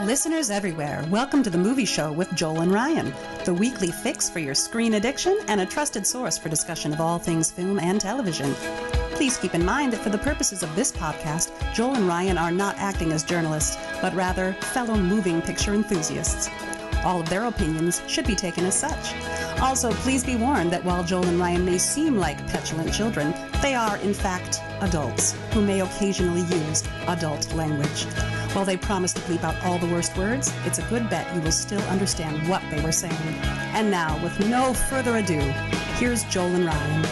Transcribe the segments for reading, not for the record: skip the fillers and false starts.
Listeners everywhere, welcome to the Movie Show with Joel and Ryan, the weekly fix for your screen addiction and a trusted source for discussion of all things film and television. Please keep in mind that for the purposes of this podcast, Joel and Ryan are not acting as journalists, but rather fellow moving picture enthusiasts. All of their opinions should be taken as such. Also, please be warned that while Joel and Ryan may seem like petulant children, they are, in fact, adults who may occasionally use adult language. While they promise to bleep out all the worst words, it's a good bet you will still understand what they were saying. And now, with no further ado, here's Joel and Ryan.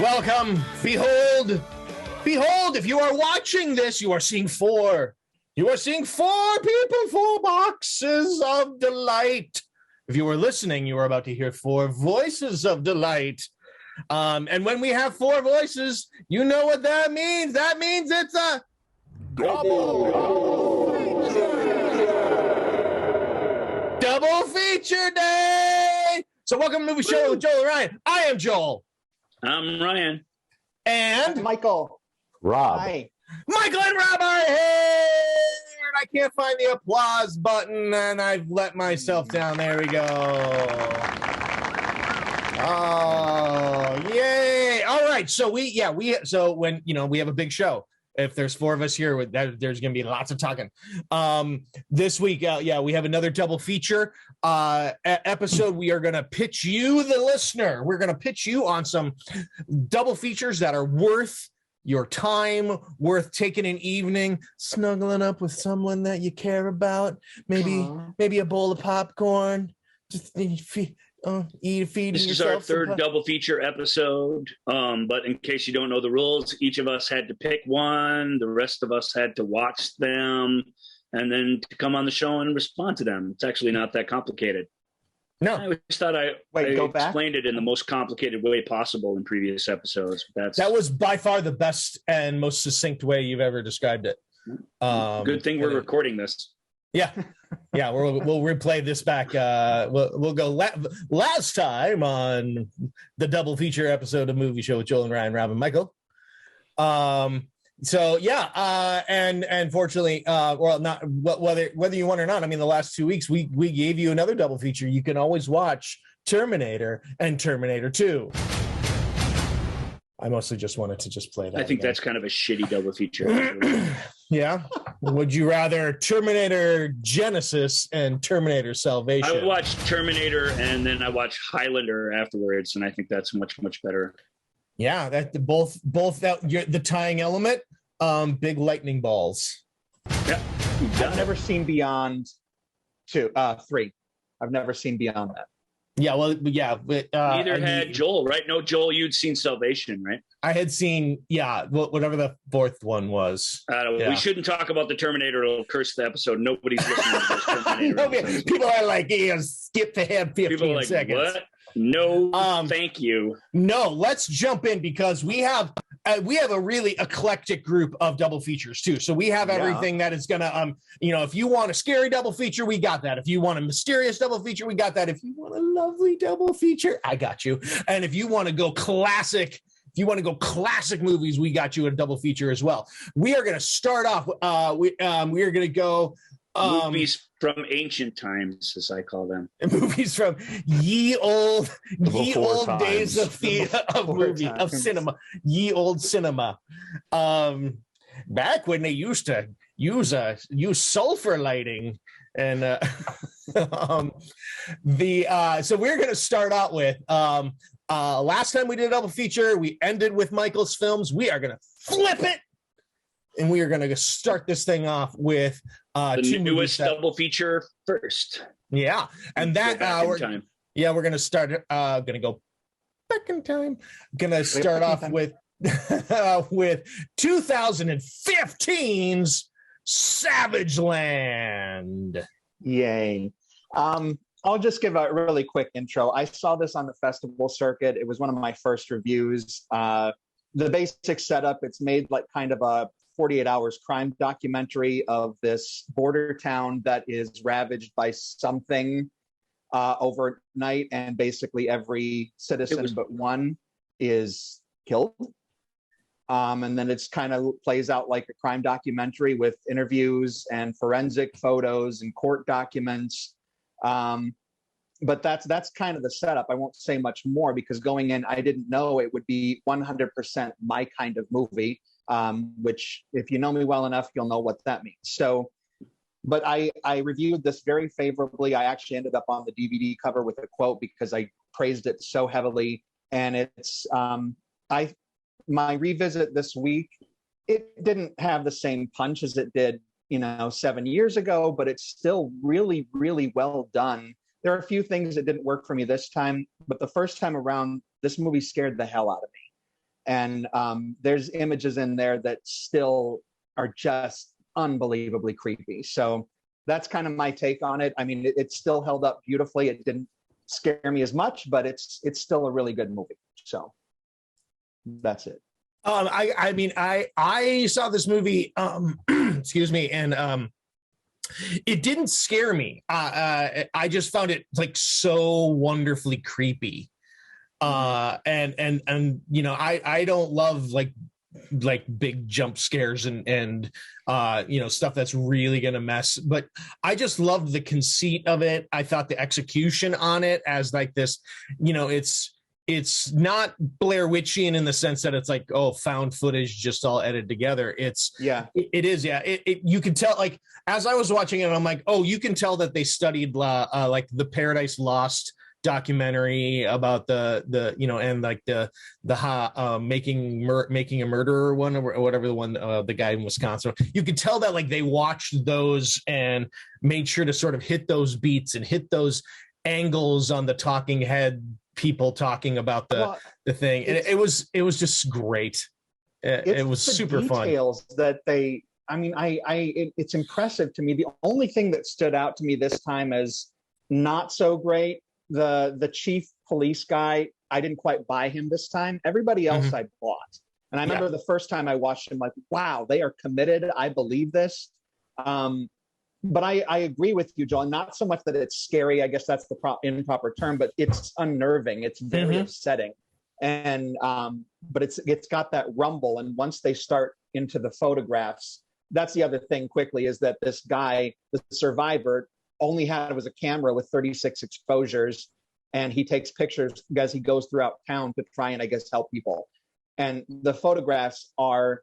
Welcome. Behold, if you are watching this, you are seeing four. You are seeing four people, four boxes of delight. If you are listening, you are about to hear four voices of delight. And when we have four voices, you know what that means. That means it's a double feature day. So welcome to the Movie Show with Joel and Ryan. I am Joel. I'm Ryan. And Michael. Rob. Hi. Michael and Rob are here. I can't find the applause button, and I've let myself down. There we go. Oh, yay. All right. So we have a big show. If there's four of us here, there's going to be lots of talking. This week, we have another double feature episode. We are going to pitch you, the listener. We're going to pitch you on some double features that are worth your time, worth taking an evening, snuggling up with someone that you care about. Maybe a bowl of popcorn. Just feeding this is yourself. Our third double feature episode. But in case you don't know the rules, each of us had to pick one. The rest of us had to watch them and then to come on the show and respond to them. It's actually not that complicated. No. I always thought I explained it in the most complicated way possible in previous episodes. That was by far the best and most succinct way you've ever described it. Good thing we're recording this. Yeah. Yeah, we'll replay this back. We'll go last time on the double feature episode of Movie Show with Joel and Ryan, Rob and Michael. And fortunately, not whether you want or not. I mean, the last 2 weeks we gave you another double feature. You can always watch Terminator and Terminator 2. I mostly just wanted to play that. I think that's kind of a shitty double feature. Yeah. Would you rather Terminator Genesis and Terminator Salvation? I watched Terminator and then I watched Highlander afterwards, and I think that's much, much better. Yeah, that both the tying element, big lightning balls. Yeah, I've never seen beyond 3. I've never seen beyond that. Yeah, well, yeah. Neither had Joel, right? No, Joel, you'd seen Salvation, right? I had seen, whatever the fourth one was. We shouldn't talk about the Terminator. It'll curse the episode. Nobody's listening to this Terminator. People are like, skip ahead 15 seconds. What? No, thank you. No, let's jump in because we have a really eclectic group of double features too. So we have everything that is gonna, if you want a scary double feature, we got that. If you want a mysterious double feature, we got that. If you want a lovely double feature, I got you. And if you want to go classic movies, we got you a double feature as well. We are gonna start off. We are gonna go. Movies from ancient times, as I call them. Movies from ye old days of cinema. Ye old cinema. Back when they used to use sulfur lighting, and so we're going to start out with last time we did a double feature. We ended with Michael's films. We are going to flip it. And we are going to start this thing off with the newest double feature first. Yeah, and that we're going to start. Going to go back in time. Going to start off with 2015's Savage Land. Yay! I'll just give a really quick intro. I saw this on the festival circuit. It was one of my first reviews. The basic setup, it's made like kind of a 48 Hours crime documentary of this border town that is ravaged by something overnight, and basically every citizen but one is killed. And then it's kind of plays out like a crime documentary with interviews and forensic photos and court documents. But that's kind of the setup. I won't say much more because going in, I didn't know it would be 100% my kind of movie, which if you know me well enough, you'll know what that means. So, but I reviewed this very favorably. I actually ended up on the DVD cover with a quote because I praised it so heavily. And it's, my revisit this week, it didn't have the same punch as it did, 7 years ago, but it's still really, really well done. There are a few things that didn't work for me this time, but the first time around, this movie scared the hell out of me. And there's images in there that still are just unbelievably creepy. So that's kind of my take on it. I mean, it still held up beautifully. It didn't scare me as much, but it's still a really good movie. So that's it. I saw this movie, excuse me, and it didn't scare me. I just found it like so wonderfully creepy. And I don't love like big jump scares and stuff that's really gonna mess, but I just loved the conceit of it. I thought the execution on it as like this, it's not Blair Witchian in the sense that it's like, oh, found footage just all edited together. It is. You can tell, like, as I was watching it, I'm like, oh, you can tell that they studied like the Paradise Lost documentary about the and like the making a murderer one or whatever, the one, the guy in Wisconsin. You could tell that like they watched those and made sure to sort of hit those beats and hit those angles on the talking head people talking about the thing, and it was just great. It was super fun. Details that they, it's impressive to me. The only thing that stood out to me this time as not so great, the chief police guy, I didn't quite buy him this time. Everybody else I bought, and I remember the first time I watched him, like, wow, they are committed. I believe this. But I agree with you, John. Not so much that it's scary. I guess that's the improper term, but it's unnerving. It's very upsetting, and but it's got that rumble. And once they start into the photographs, that's the other thing. Quickly, is that this guy, the survivor, only had was a camera with 36 exposures, and he takes pictures as he goes throughout town to try and, I guess, help people. And the photographs are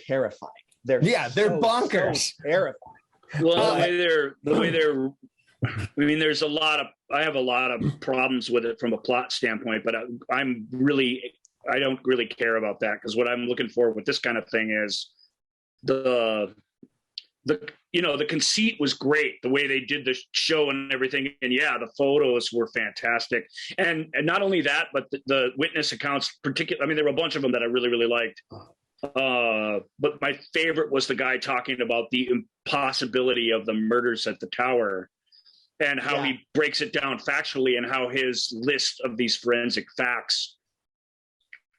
terrifying. They're bonkers, so terrifying. Well, the way they're, there's I have a lot of problems with it from a plot standpoint, but I don't really care about that, because what I'm looking for with this kind of thing is the conceit was great, the way they did the show and everything. And the photos were fantastic. And not only that, but the witness accounts, particularly, there were a bunch of them that I really, really liked. But my favorite was the guy talking about the impossibility of the murders at the tower, and how he breaks it down factually, and how his list of these forensic facts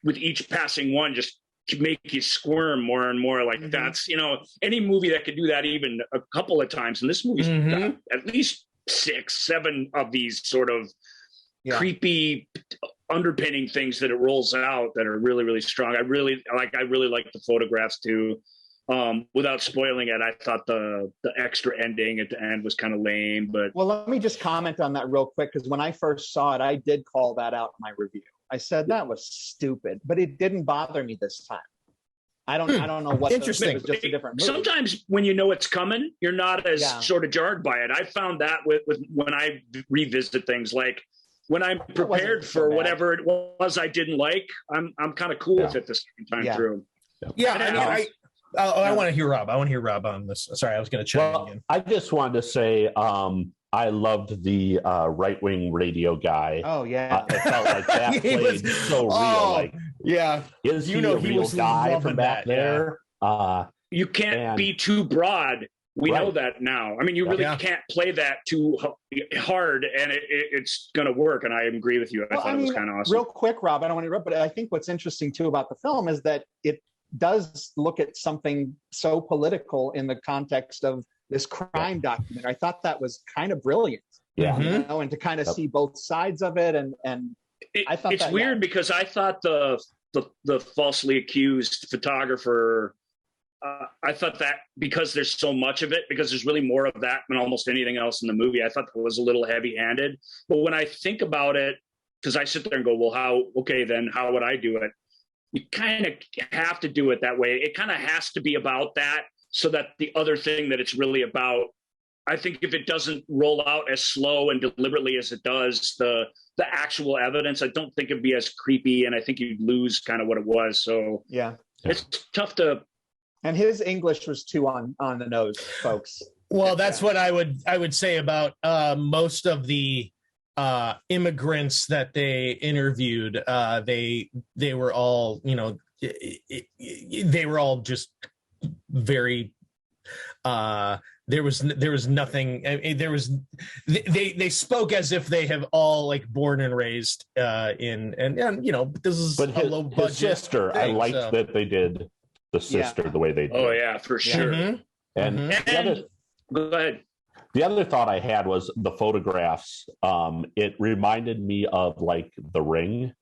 with each passing one just make you squirm more and more. Like that's, any movie that could do that even a couple of times. And this movie's got at least 6, 7 of these sort of creepy underpinning things that it rolls out that are really, really strong. I really like the photographs too. Without spoiling it, I thought the extra ending at the end was kind of lame, but let me just comment on that real quick, because when I first saw it, I did call that out in my review. I said that was stupid, but it didn't bother me this time. I don't know what. Interesting. It was just a different movie. Sometimes when you know it's coming, you're not as sort of jarred by it. I found that with when I revisit things, like when I'm prepared for whatever it was I didn't like, I'm kind of cool with it the second time through. I want to hear Rob. I want to hear Rob on this. Sorry, I was going to chime in again. I just wanted to say I loved the right-wing radio guy. Oh, yeah. It felt like that played so real. Is he a real guy from back there? You can't be too broad. We know that now. You really can't play that too hard, and it's going to work. And I agree with you. I thought it was kind of awesome. Real quick, Rob, I don't want to interrupt, but I think what's interesting too about the film is that does look at something so political in the context of this crime documentary. I thought that was kind of brilliant. Yeah. You know, and to kind of see both sides of it, and I thought it's weird because I thought the falsely accused photographer, I thought that because there's so much of it, because there's really more of that than almost anything else in the movie, I thought that was a little heavy-handed. But when I think about it, because I sit there and go, well, how would I do it? You kind of have to do it that way. It kind of has to be about that, so that the other thing that it's really about, I think if it doesn't roll out as slow and deliberately as it does, the actual evidence, I don't think it'd be as creepy, and I think you'd lose kind of what it was. So yeah, it's tough to. And his English was too on the nose, folks. Well, that's what I would say about most of the immigrants that they interviewed. They were all, you know, they were all just very. There was nothing. They spoke as if they have all like born and raised and you know, this is but a low budget. His sister, thing, I liked that they did the sister the way they did. Oh yeah, for sure. Mm-hmm. And go ahead. The other thought I had was the photographs. It reminded me of like The Ring,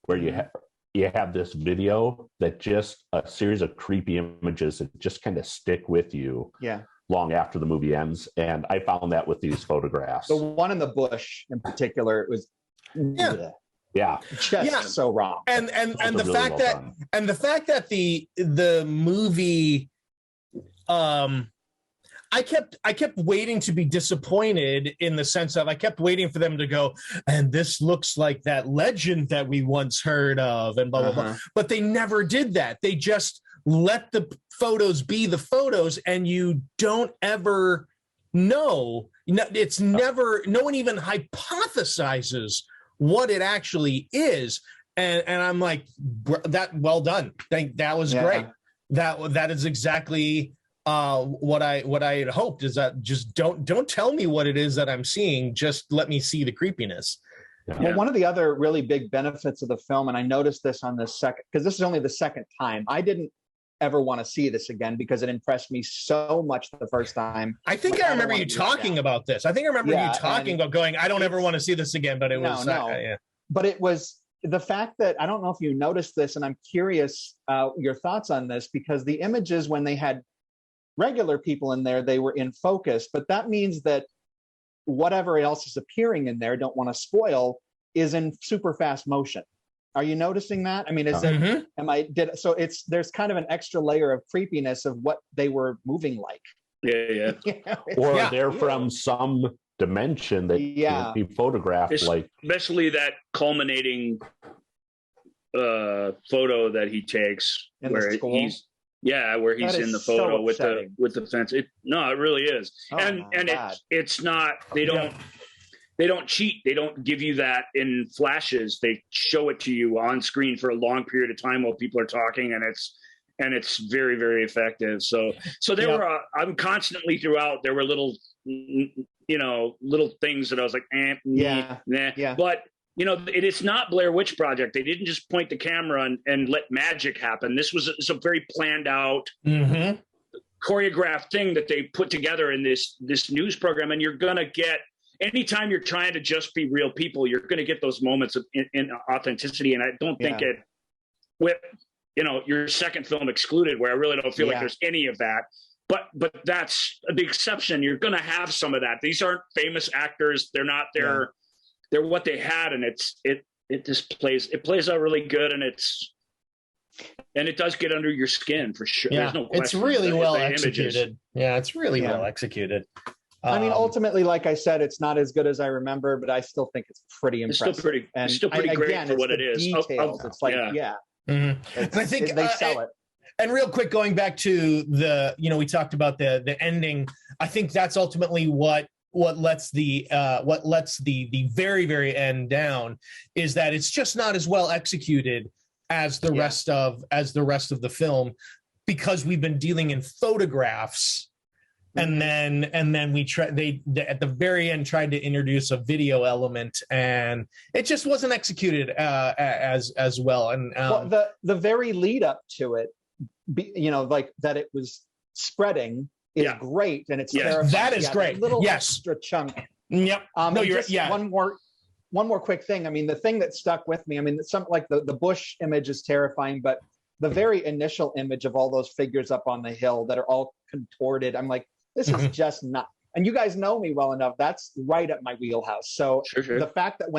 where you have this video that just a series of creepy images that just kind of stick with you. Yeah. Long after the movie ends, and I found that with these photographs. The one in the bush, in particular, it was just so wrong. And the fact that the movie, I kept waiting to be disappointed, in the sense of I kept waiting for them to go, and this looks like that legend that we once heard of, and blah blah blah. But they never did that. They just let the photos be the photos, and you don't ever know. It's never, no one even hypothesizes what it actually is. And I'm like, that, well done. That was great. That is exactly what I had hoped, is that just don't tell me what it is that I'm seeing. Just let me see the creepiness. Well, one of the other really big benefits of the film, and I noticed this on the second, because this is only the second time, I didn't ever want to see this again because it impressed me so much the first time. I think I remember you talking about this. I think I remember you talking about going, I don't ever want to see this again, but it was But it was the fact that, I don't know if you noticed this, and I'm curious your thoughts on this, because the images, when they had regular people in there, they were in focus, but that means that whatever else is appearing in there, don't want to spoil, is in super fast motion. Are you noticing that? I mean, is it, so there's kind of an extra layer of creepiness of what they were moving like. Yeah. They're from some dimension that can be photographed, especially that culminating photo that he takes where he's in the photo so with the fence. It really is. It's not, they don't cheat. They don't give you that in flashes. They show it to you on screen for a long period of time while people are talking, and it's very, very effective. So there were I'm constantly throughout, there were little things that I was like, nah. But it is not Blair Witch Project. They didn't just point the camera and let magic happen. This was a very planned out, choreographed thing that they put together in this news program. And you're gonna get, anytime you're trying to just be real people, you're going to get those moments of in authenticity. And I don't think it, with your second film excluded, where I really don't feel like there's any of that. But that's the exception. You're going to have some of that. These aren't famous actors. They're not. They're what they had, and it just plays out really good, and it does get under your skin for sure. Yeah, there's no question. It's really well executed. Yeah, it's really well executed. I mean, ultimately, like I said, it's not as good as I remember, but I still think it's pretty impressive. It's still pretty great for what it is. Details. It's like, and I think they sell it. And real quick, going back to the, we talked about the ending. I think that's ultimately what lets the very, very end down, is that it's just not as well executed as the rest of the film, because we've been dealing in photographs. And then they at the very end tried to introduce a video element, and it just wasn't executed as well. And the very lead up to it like that it was spreading is great, and it's terrifying. That is great. Little Yes. extra chunk. Yep. No, you're One more quick thing. I mean, the thing that stuck with me, I mean, some like the bush image is terrifying, but the very initial image of all those figures up on the hill that are all contorted, I'm like, this is just not. And you guys know me well enough. That's right up my wheelhouse. So the fact that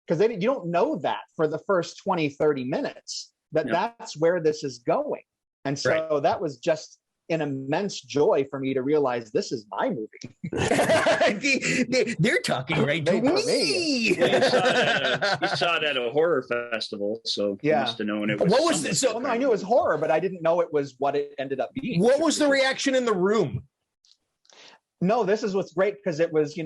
because you don't know that for the first 20, 30 minutes, that's where this is going. And so that was just an immense joy for me to realize this is my movie. They're talking right to me. Well, you saw it at a horror festival, so you must have known it was. What was this? I knew it was horror, but I didn't know it was what it ended up being. What was the reaction in the room? No, this is what's great, because it was,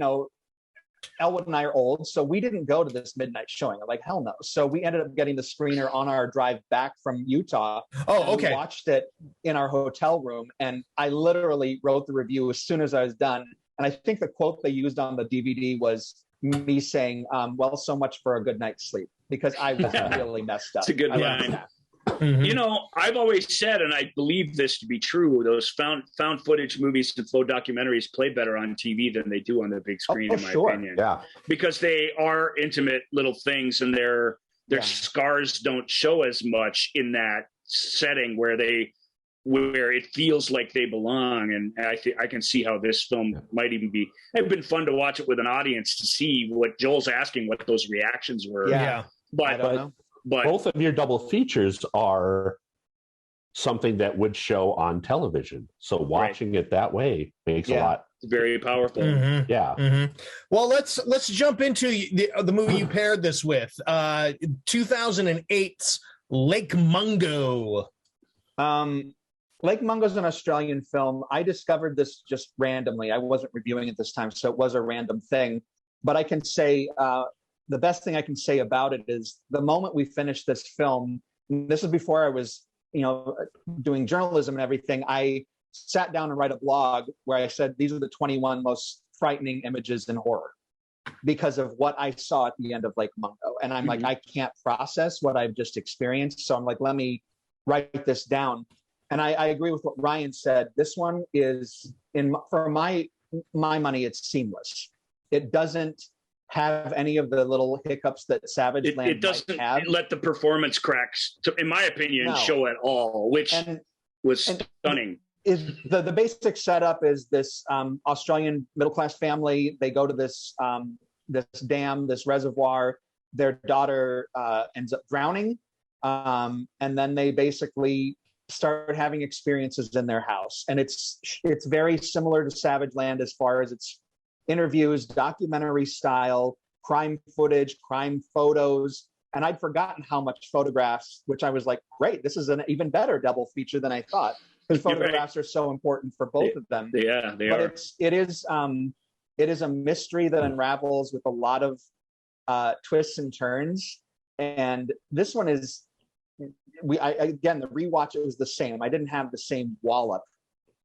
Elwood and I are old, so we didn't go to this midnight showing. I'm like, hell no. So we ended up getting the screener on our drive back from Utah. Oh, okay. We watched it in our hotel room, and I literally wrote the review as soon as I was done. And I think the quote they used on the DVD was me saying, well, so much for a good night's sleep, because I was really messed up. It's a good line. I've always said, and I believe this to be true, those found footage movies and faux documentaries play better on TV than they do on the big screen, in my opinion. Yeah, because they are intimate little things, and their scars don't show as much in that setting where it feels like they belong. And I can see how this film might even be. It'd been fun to watch it with an audience to see what Joel's asking, what those reactions were. Yeah, but both of your double features are something that would show on television. So watching it that way makes a lot. It's very powerful. Yeah. Well, let's jump into the movie you paired this with. 2008's Lake Mungo. Lake Mungo is an Australian film. I discovered this just randomly. I wasn't reviewing it this time, so it was a random thing. But I can say the best thing I can say about it is the moment we finished this film, and this is before I was, doing journalism and everything, I sat down and write a blog where I said, these are the 21 most frightening images in horror because of what I saw at the end of Lake Mungo. And I'm like, I can't process what I've just experienced. So I'm like, let me write this down. And I agree with what Ryan said. This one is, for my money, it's seamless. It doesn't have any of the little hiccups that Savage Land it doesn't might have. Let the performance cracks, in my opinion, show at all, which was stunning. Is the basic setup is this Australian middle-class family. They go to this dam, this reservoir. Their daughter ends up drowning, and then they basically start having experiences in their house. And it's very similar to Savage Land as far as its interviews, documentary style, crime footage, crime photos. And I'd forgotten how much photographs, which I was like, great, this is an even better double feature than I thought, because photographs are so important for both of them. Yeah, they are. It is a mystery that unravels with a lot of twists and turns. And this one is, again, the rewatch, it was the same. I didn't have the same wallop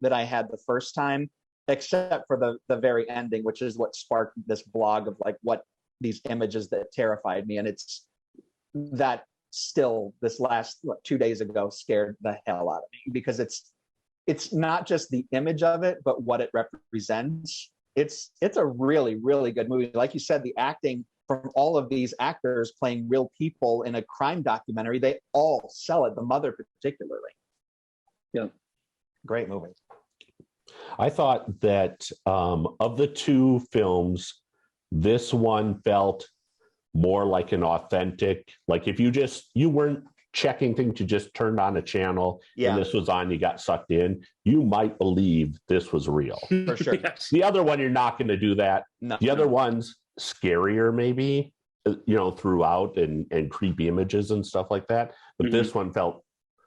that I had the first time, except for the very ending, which is what sparked this blog of like what these images that terrified me. And it's that still this last 2 days ago scared the hell out of me, because it's not just the image of it, but what it represents. It's a really, really good movie. Like you said, the acting from all of these actors playing real people in a crime documentary, they all sell it, the mother particularly. Yeah. Great movie. I thought that of the two films, this one felt more like an authentic, like if you weren't checking things, you just turned on a channel and this was on, you got sucked in, you might believe this was real. For sure. Yes. The other one, you're not going to do that. No. The other one's scarier maybe, throughout and creepy images and stuff like that. But this one felt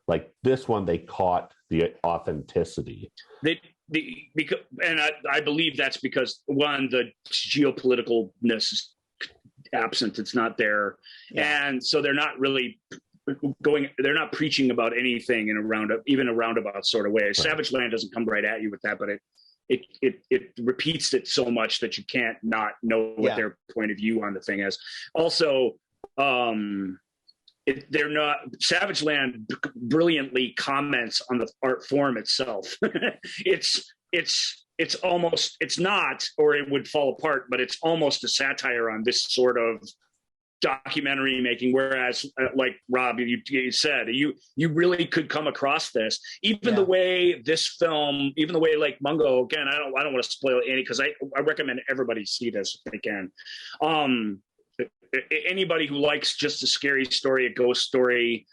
like they caught the authenticity. I believe that's because, one, the geopoliticalness is absent. It's not there. Yeah. And so they're not really they're not preaching about anything in a roundabout sort of way. Right. Savage Land doesn't come right at you with that, but it repeats it so much that you can't not know what their point of view on the thing is. Also, they're not. Savage Land brilliantly comments on the art form itself. It's almost, it's not, or it would fall apart, but it's almost a satire on this sort of documentary making. Whereas, like Rob, you said, you really could come across this, even the way this film, even the way like Mungo. Again, I don't want to spoil any, because I recommend everybody see this if they can. Anybody who likes just a scary story, a ghost story,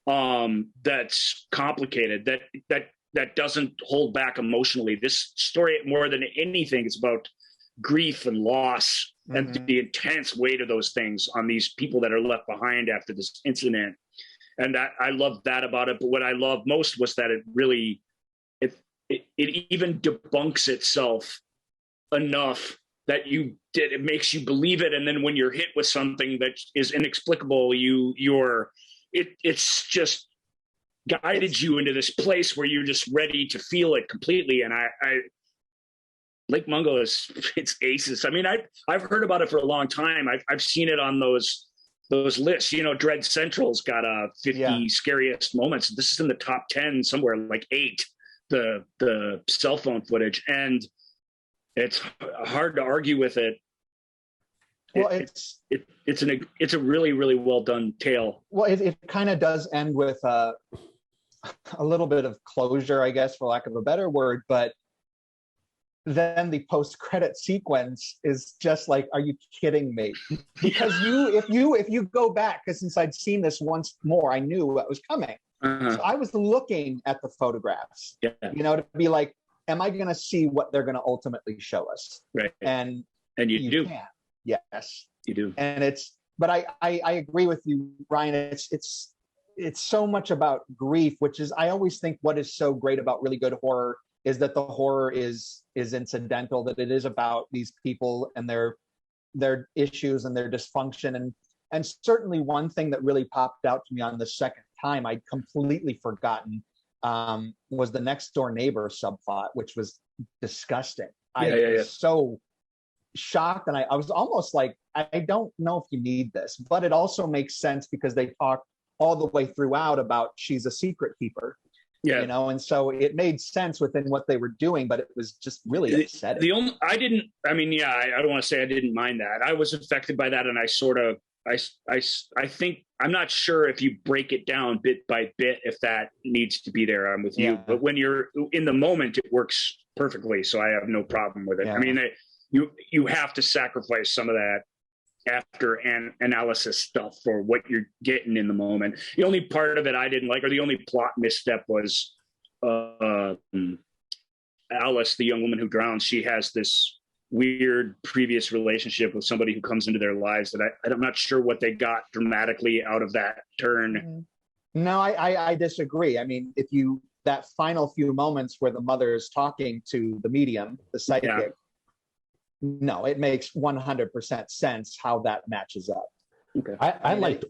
that's complicated, that doesn't hold back emotionally. This story, more than anything, is about grief and loss and the intense weight of those things on these people that are left behind after this incident. And that, I love that about it. But what I love most was that it really, it even debunks itself enough that it makes you believe it. And then when you're hit with something that is inexplicable, it's just guided you into this place where you're just ready to feel it completely. And I Lake Mungo it's aces. I mean, I've heard about it for a long time. I've seen it on those lists. You know, Dread Central's got 50 scariest moments. This is in the top 10 somewhere, like 8. The cell phone footage, and it's hard to argue with it. Well, it's a really, really well done tale. Well, it kind of does end with a little bit of closure, I guess, for lack of a better word. But then the post-credit sequence is just like, are you kidding me? Because if you go back, because since I'd seen this once more, I knew what was coming. So I was looking at the photographs, you know, to be like, am I going to see what they're going to ultimately show us? Right. And you do. Can. Yes, you do. And but I agree with you, Ryan. It's so much about grief, which is, I always think what is so great about really good horror is that the horror is incidental, that it is about these people and their issues and their dysfunction. And certainly one thing that really popped out to me on the second time, I'd completely forgotten, was the next door neighbor subplot, which was disgusting. I was so shocked, and I was almost like, I don't know if you need this, but it also makes sense because they talk all the way throughout about she's a secret keeper. You know, and so it made sense within what they were doing, but it was just really upsetting. I don't want to say I didn't mind that. I was affected by that, and I think, I'm not sure if you break it down bit by bit, if that needs to be there. I'm with you, but when you're in the moment, it works perfectly. So I have no problem with it. I mean, you have to sacrifice some of that after analysis stuff for what you're getting in the moment. The only part of it I didn't like, or the only plot misstep, was Alice, the young woman who drowns. She has this weird previous relationship with somebody who comes into their lives that I'm not sure what they got dramatically out of that turn. No, I disagree. I mean, that final few moments where the mother is talking to the medium, the psychic, no, it makes 100% sense how that matches up. Okay. I liked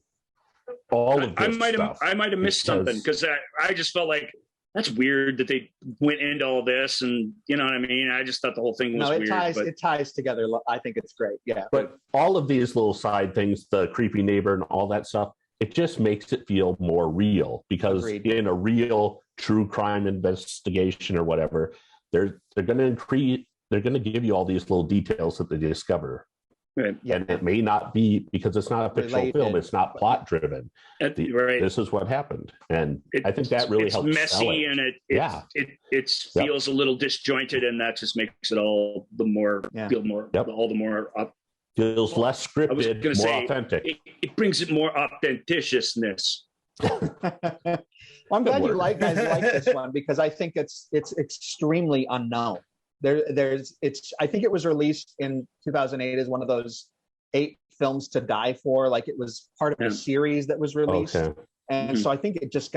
all of this stuff. I might have missed something, because I just felt like, that's weird that they went into all this, and you know what I mean? I just thought the whole thing was weird. It ties together. I think it's great. Yeah. But all of these little side things, the creepy neighbor and all that stuff, it just makes it feel more real, because in a real true crime investigation or whatever, they're going to give you all these little details that they discover. Right. And it may not be, because it's not a fictional film, it's not plot driven. This is what happened, and I think that really helps. It's messy, and it feels a little disjointed, and that just makes it all the more feel more all the more up. Feels less scripted, more authentic. It brings it more authenticiousness. Well, I'm glad you guys like this one, because I think it's extremely unknown. I think it was released in 2008 as one of those 8 films to die for. Like, it was part of a series that was released. And so I think it just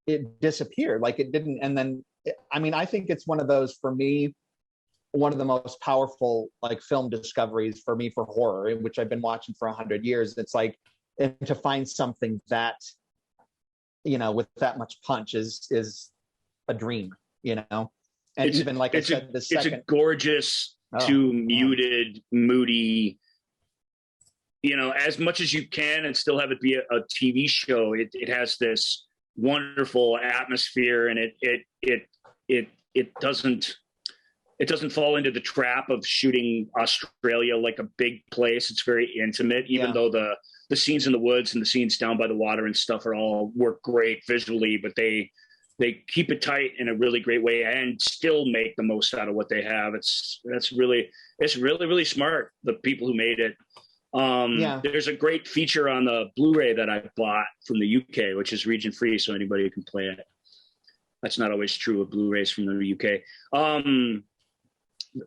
it disappeared. Like, it didn't. And then, I think it's one of those, for me, one of the most powerful, like, film discoveries for me for horror, which I've been watching for 100 years. It's like, and to find something that, with that much punch is a dream, And even, like I said, it's a gorgeous, too muted, moody you know, as much as you can and still have it be a TV show, it has this wonderful atmosphere, and it doesn't fall into the trap of shooting Australia like a big place. It's very intimate, even though the scenes in the woods and the scenes down by the water and stuff work great visually, but they keep it tight in a really great way and still make the most out of what they have. It's really smart, the people who made it. There's a great feature on the Blu-ray that I bought from the UK, which is region free, so anybody can play it. That's not always true of Blu-rays from the UK.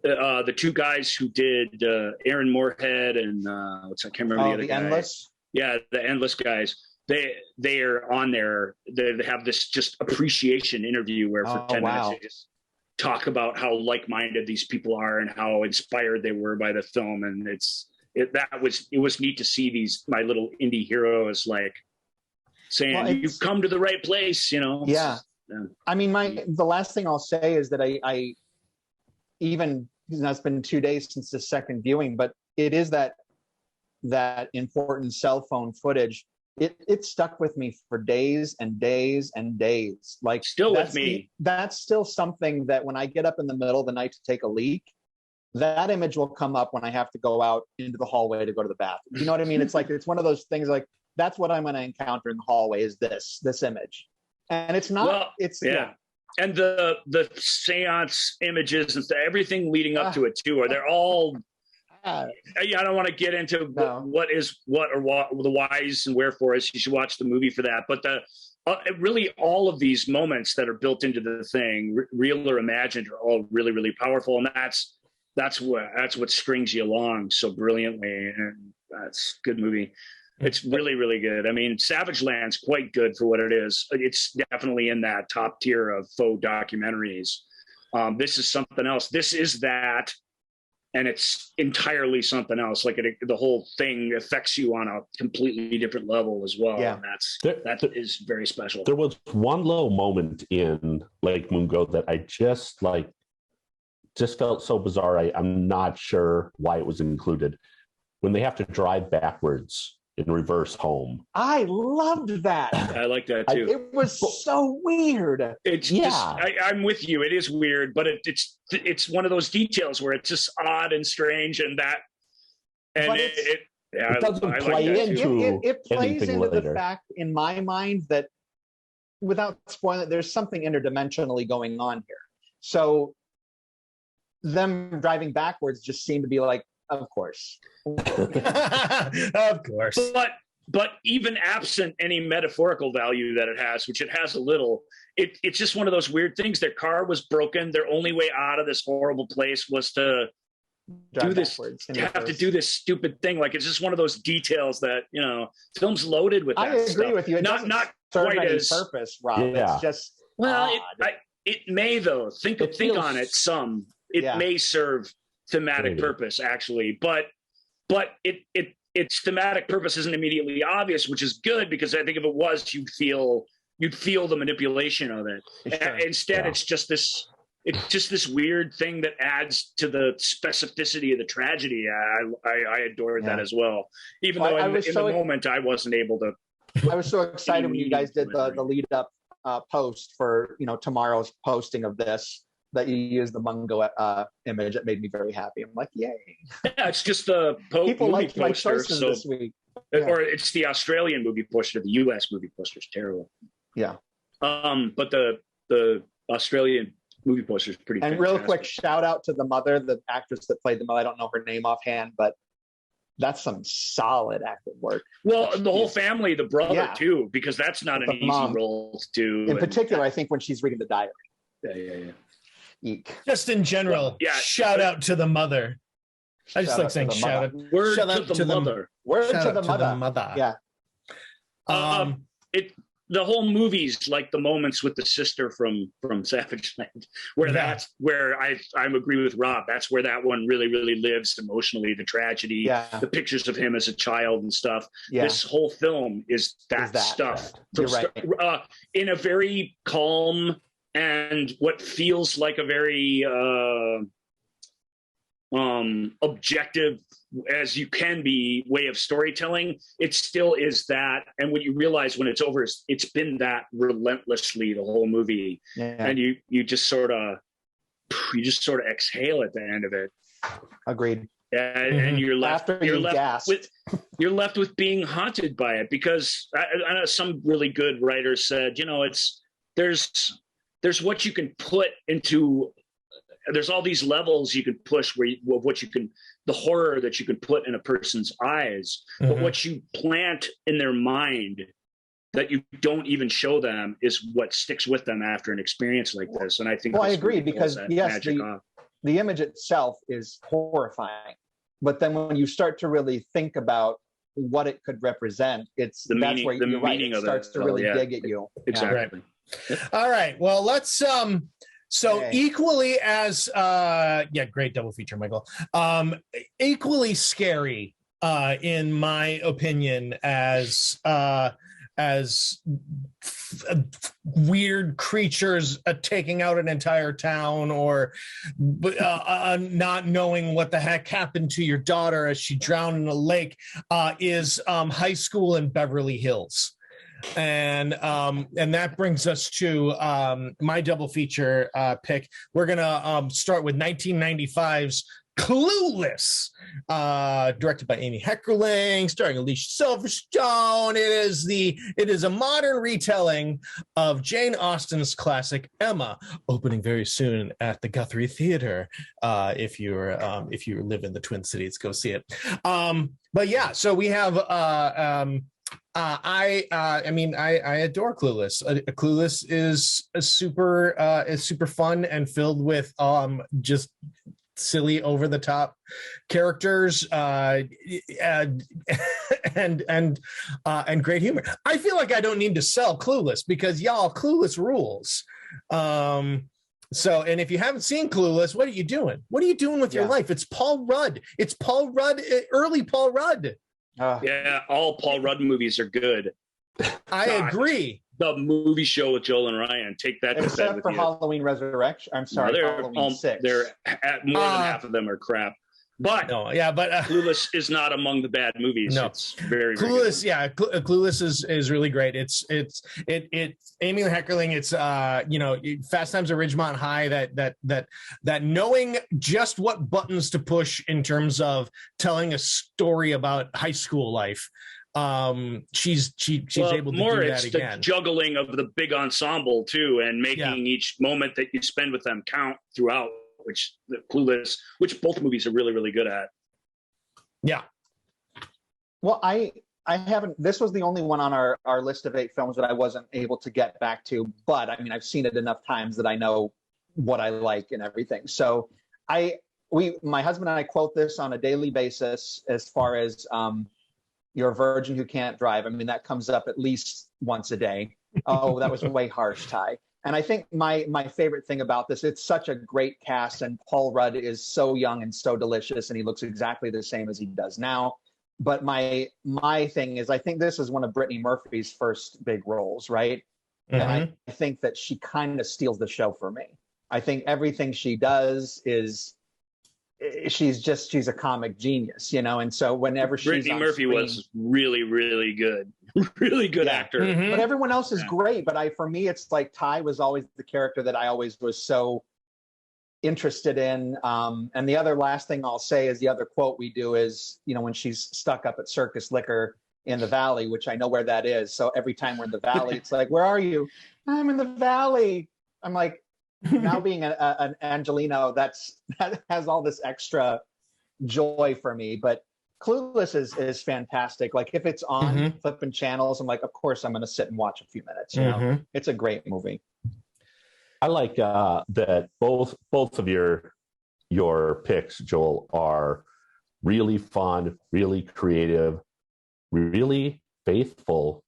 The two guys who did Aaron Moorhead and I can't remember the other guy. Endless. Yeah, the Endless guys. They are on there. They have this just appreciation interview where for 10 minutes they just talk about how like-minded these people are and how inspired they were by the film. And it was neat to see these my little indie heroes like saying you've come to the right place. You know. Yeah. I mean, the last thing I'll say is that I even, it's been 2 days since the second viewing, but it is that important cell phone footage. It stuck with me for days and days and days. Like, still with me. That's still something that when I get up in the middle of the night to take a leak, that image will come up when I have to go out into the hallway to go to the bathroom. You know what I mean? It's like, it's one of those things like, that's what I'm going to encounter in the hallway is this image. And it's not, And the seance images and everything leading up to it too, or they're all, I don't want to get into what is what or what the whys and wherefores. You should watch the movie for that. But really all of these moments that are built into the thing, real or imagined, are all really, really powerful. And that's what strings you along so brilliantly. And that's a good movie. It's really, really good. I mean, Savage Land's quite good for what it is. It's definitely in that top tier of faux documentaries. This is something else. This is that, and it's entirely something else. Like the whole thing affects you on a completely different level as well. Yeah. And that is very special. There was one little moment in Lake Mungo that I just felt so bizarre. I'm not sure why it was included. When they have to drive backwards in reverse home. I loved that. I like that too. It was so weird. It's just, I'm with you. It is weird, but it's one of those details where it's just odd and strange, and it doesn't play into it plays into later. the fact in my mind that, without spoiling, there's something interdimensionally going on here. So them driving backwards just seemed to be like, of course. Of course. But even absent any metaphorical value that it has, which it has a little, it's just one of those weird things. Their car was broken. Their only way out of this horrible place was to do this stupid thing. Like, it's just one of those details that, you know, film's loaded with that I agree stuff. with you. It not serve quite any as purpose, Rob. Yeah. It's just it may though. Think on it some. It may serve thematic purpose actually, but its thematic purpose isn't immediately obvious, which is good, because I think if it was, you'd feel the manipulation of it. Sure. Instead, it's just this weird thing that adds to the specificity of the tragedy. I adored that as well, even though in the moment I wasn't able to. I was so excited when you guys did the lead up post for tomorrow's posting of this, that you used the Mungo image. It made me very happy. I'm like, yay. Yeah, it's just the people movie liked my poster. choices this week. Or it's the Australian movie poster. The US movie poster is terrible. Yeah. But the Australian movie poster is pretty fantastic. Real quick, shout out to the mother, the actress that played the mother. I don't know her name offhand, but that's some solid acting work. Well, the whole family, the brother too, because that's not an easy role to do. In particular, I think when she's reading the diary. Yeah. Eek. Just in general, shout out to the mother. I just like saying shout out. Word to the mother. Word to the mother. Yeah. The whole movie's like the moments with the sister from Savage Land, where that's where I agree with Rob. That's where that one really, really lives emotionally. The tragedy, the pictures of him as a child and stuff. Yeah. This whole film is that stuff. You're right. In a very calm and what feels like a very objective as you can be way of storytelling, it still is that. And what you realize when it's over is it's been that relentlessly the whole movie. Yeah. And you just sort of exhale at the end of it. Agreed. And you're left you're left with being haunted by it, because I know some really good writers said, there's what you can put into, there's all these levels you can push the horror that you can put in a person's eyes, but what you plant in their mind that you don't even show them is what sticks with them after an experience like this. And I think, I agree, because yes, the image itself is horrifying, but then when you start to really think about what it could represent, it starts to really dig at you. Exactly. Yeah. All right. Well, let's equally as great double feature, Michael. Equally scary, in my opinion, as weird creatures taking out an entire town, or not knowing what the heck happened to your daughter as she drowned in a lake, is High School in Beverly Hills. And that brings us to my double feature pick. We're gonna start with 1995's Clueless, directed by Amy Heckerling, starring Alicia Silverstone. It is a modern retelling of Jane Austen's classic Emma, opening very soon at the Guthrie Theater. If you live in the Twin Cities, go see it. But yeah, so we have I adore Clueless. Clueless is super fun and filled with just silly, over the top characters, and great humor. I feel like I don't need to sell Clueless, because y'all, Clueless rules. So, and if you haven't seen Clueless, what are you doing? What are you doing with your life? It's Paul Rudd. It's Paul Rudd, early Paul Rudd. All Paul Rudd movies are good. I agree. The movie show with Joel and Ryan, take that to bed with you. Except for Halloween Resurrection. I'm sorry, Halloween 6. More than half of them are crap. But Clueless is not among the bad movies. No, it's very Clueless. Yeah, Clueless is really great. It's Amy Heckerling. It's Fast Times at Ridgemont High. That knowing just what buttons to push in terms of telling a story about high school life. She's able to do that again. The juggling of the big ensemble too, and making each moment that you spend with them count throughout. Which both movies are really, really good at. Yeah. Well, I haven't. This was the only one on our list of 8 films that I wasn't able to get back to. But I mean, I've seen it enough times that I know what I like and everything. So my husband and I quote this on a daily basis. As far as you're a virgin who can't drive. I mean, that comes up at least once a day. Oh, that was way harsh, Ty. And I think my favorite thing about this, it's such a great cast, and Paul Rudd is so young and so delicious, and he looks exactly the same as he does now. But my thing is, I think this is one of Brittany Murphy's first big roles, right? Mm-hmm. And I think that she kind of steals the show for me. I think everything she does she's a comic genius, and so whenever she's Brittany Murphy was really, really good. Really good actor. Mm-hmm. But everyone else is great. But for me, it's like Ty was always the character that I always was so interested in. And the other last thing I'll say is the other quote we do is, when she's stuck up at Circus Liquor in the Valley, which I know where that is. So every time we're in the Valley, it's like, where are you? I'm in the Valley. I'm like, now being an Angelino, that has all this extra joy for me. But Clueless is fantastic. Like if it's on flipping channels, I'm like, of course I'm going to sit and watch a few minutes. It's a great movie. I like that both of your picks, Joel, are really fun, really creative, really faithful,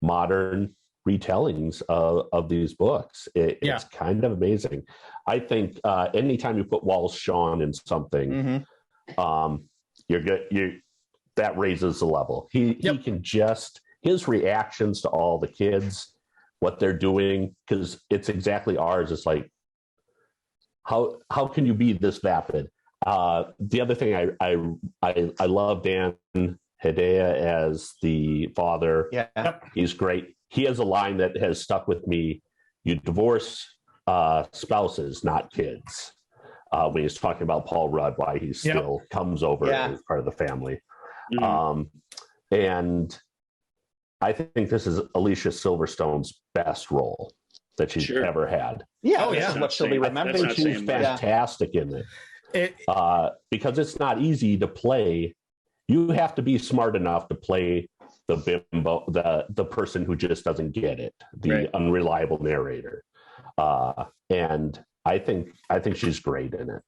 modern retellings of these books. It's kind of amazing. I think anytime you put Wallace Shawn in something, you're good. That raises the level. He can just, his reactions to all the kids, what they're doing, because it's exactly ours. It's like, how can you be this vapid? The other thing I love Dan Hedaya as the father. Yeah. He's great. He has a line that has stuck with me. You divorce spouses, not kids. When he's talking about Paul Rudd, why he still comes over as part of the family. And I think this is Alicia Silverstone's best role that she's ever had. Yeah. This is what she'll be remembered. I think she's fantastic in it. Because it's not easy to play. You have to be smart enough to play the bimbo, the person who just doesn't get it, the unreliable narrator. And I think she's great in it.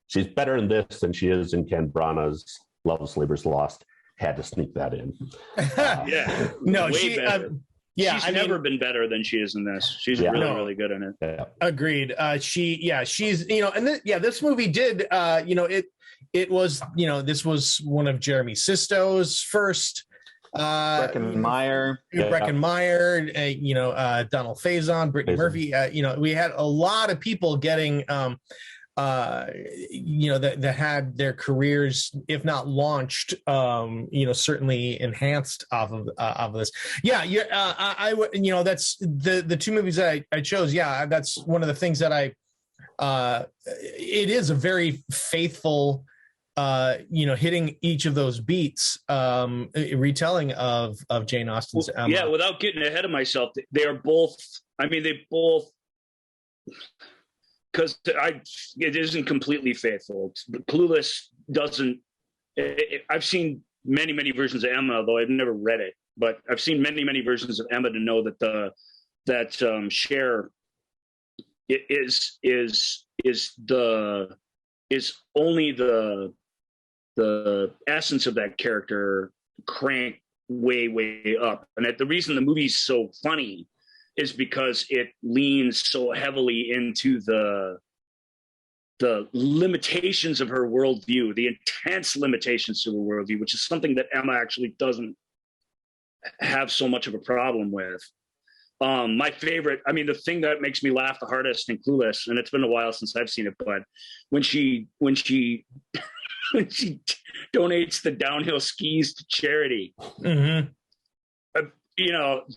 She's better in this than she is in Ken Branagh's Love's Labor's Lost. Had to sneak that in. No, she's never been better than she is in this. She's really good in it. Yeah. Agreed. She's, and this movie did, it was, this was one of Jeremy Sisto's first. Breckin Meyer, Donald Faison, Brittany Murphy. We had a lot of people getting, that had their careers, if not launched, certainly enhanced off of this. That's the two movies that I chose. Yeah, that's one of the things that it is a very faithful, hitting each of those beats, retelling of Jane Austen's Emma. Yeah, without getting ahead of myself, they are both. I mean, they both. Because it isn't completely faithful. Clueless doesn't. I've seen many versions of Emma, although I've never read it. But I've seen many versions of Emma to know that Cher is only the essence of that character cranked way up. And the reason the movie's so funny is because it leans so heavily into the limitations of her worldview, the intense limitations to her worldview, which is something that Emma actually doesn't have so much of a problem with. My favorite, the thing that makes me laugh the hardest in Clueless, and it's been a while since I've seen it, but when she when she donates the downhill skis to charity. Mm-hmm.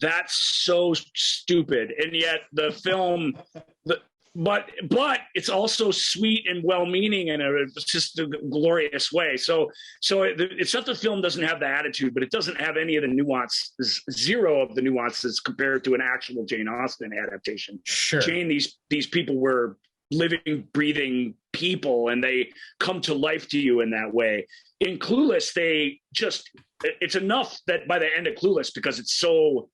That's so stupid, and yet the film, but it's also sweet and well-meaning in just a glorious way. So it's not the film doesn't have the attitude, but it doesn't have any of the nuances, zero of the nuances compared to an actual Jane Austen adaptation. Sure, Jane, these people were living, breathing people, and they come to life to you in that way. In Clueless, it's enough that by the end of Clueless, because it's so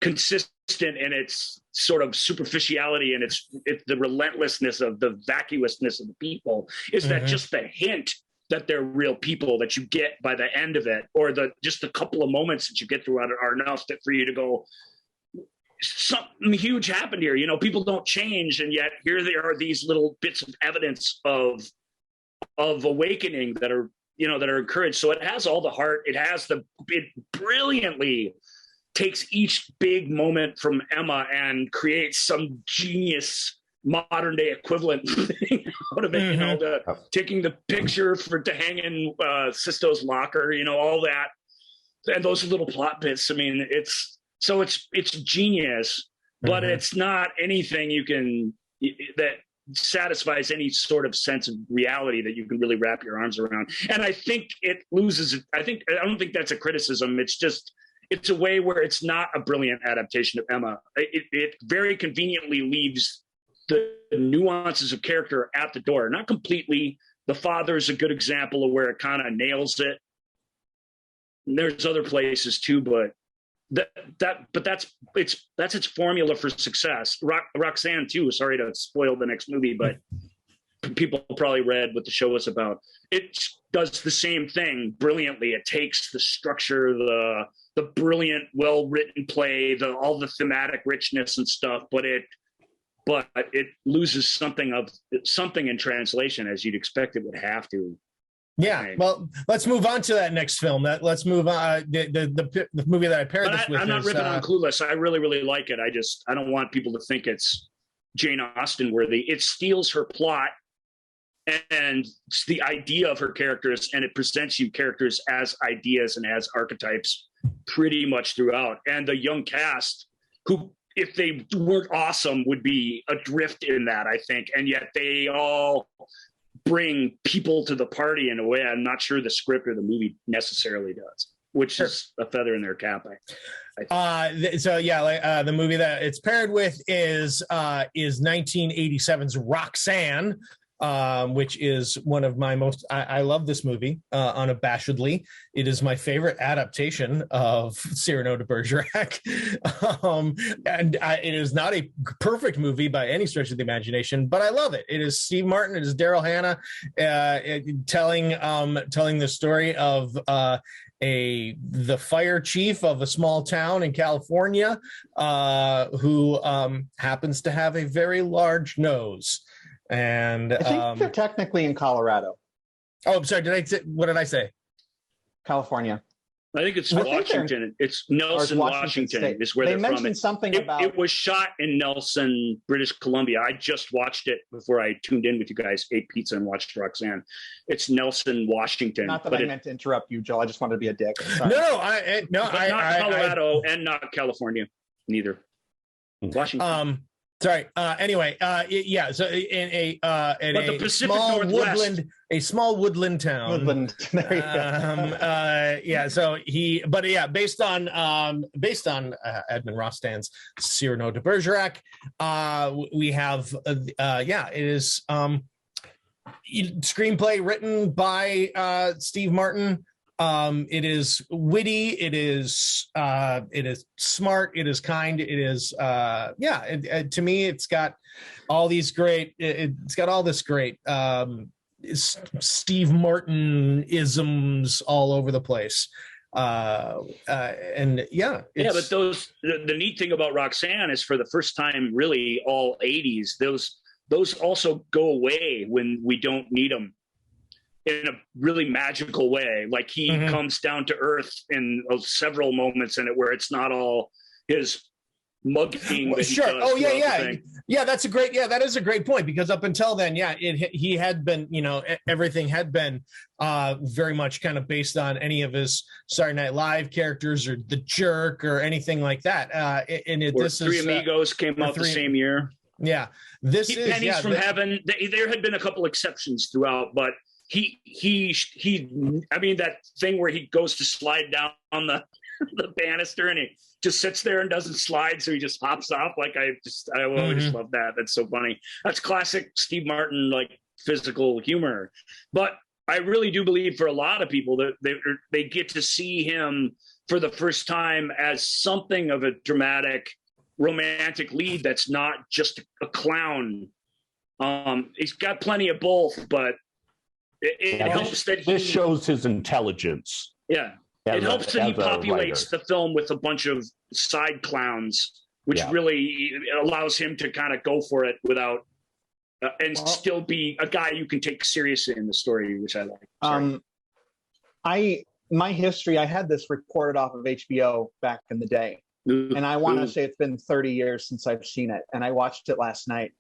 consistent in its sort of superficiality and it's the relentlessness of the vacuousness of the people, is that just the hint that they're real people that you get by the end of it, or just a couple of moments that you get throughout it are enough for you to go, something huge happened here. People don't change, and yet here there are these little bits of evidence of awakening that are encouraged. So it has all the heart. It brilliantly takes each big moment from Emma and creates some genius modern day equivalent thing out of it. Taking the picture to hang in Sisto's locker, all that, and those little plot bits. It's genius, but it's not anything that satisfies any sort of sense of reality that you can really wrap your arms around. And I think it loses it. I don't think that's a criticism. It's a way where it's not a brilliant adaptation of Emma. It very conveniently leaves the nuances of character at the door. Not completely. The Father's a good example of where it kind of nails it. And there's other places too, but that's its formula for success. Roxanne too. Sorry to spoil the next movie, but people probably read what the show was about. It does the same thing brilliantly. It takes the structure, the brilliant, well-written play, all the thematic richness and stuff, but it loses something in translation, as you'd expect it would have to. Yeah, well, let's move on to that next film. Let's move on. The movie that I paired this with. I'm not ripping on Clueless. I really like it. I don't want people to think it's Jane Austen worthy. It steals her plot and it's the idea of her characters, and it presents you characters as ideas and as archetypes pretty much throughout. And the young cast, who, if they weren't awesome, would be adrift in that, I think. And yet they all bring people to the party in a way I'm not sure the script or the movie necessarily does, which is a feather in their cap, I think. The movie that it's paired with is 1987's Roxanne, which is one of my most, I love this movie unabashedly. It is my favorite adaptation of Cyrano de Bergerac. It is not a perfect movie by any stretch of the imagination, but I love it. It is Steve Martin, it is Daryl Hannah telling the story of the fire chief of a small town in California who happens to have a very large nose. And I think they're technically in Colorado. Oh, I'm sorry. What did I say? California. I think it's Washington. It's Nelson, Washington is where they they're mentioned from. Something about it was shot in Nelson, British Columbia. I just watched it before I tuned in with you guys, ate pizza and watched Roxanne. It's Nelson, Washington. Not that I meant to interrupt you, Joel. I just wanted to be a dick. Sorry. Not Colorado and not California, neither. Washington. Sorry. Anyway, yeah. So in a small woodland town. Woodland. There you go. Yeah. So based on Edmond Rostan's Cyrano de Bergerac, we have it is screenplay written by Steve Martin. It is witty. It is smart. It is kind. It is to me, it's got all these great. It's got all this great Steve Martin isms all over the place. But the neat thing about Roxanne is, for the first time, really all 80s, those also go away when we don't need them. In a really magical way, like he comes down to earth in several moments in it, where it's not all his mugging. Sure. Oh yeah. That's that is a great point, because up until then, he had been, everything had been very much kind of based on any of his Saturday Night Live characters or The Jerk or anything like that. Three Amigos came out the same year. Yeah, Pennies from Heaven. There had been a couple exceptions throughout, but he I mean, that thing where he goes to slide down on the banister and he just sits there and doesn't slide, so he just hops off. Like, I always love that. That's so funny. That's classic Steve Martin, like, physical humor. But I really do believe, for a lot of people, that they get to see him for the first time as something of a dramatic romantic lead that's not just a clown. He's got plenty of both, but it helps that this shows his intelligence. Yeah. It helps that he populates the film with a bunch of side clowns, which really allows him to kind of go for it without still be a guy you can take seriously in the story, which I like. My history, I had this recorded off of HBO back in the day. And I want to say it's been 30 years since I've seen it. And I watched it last night.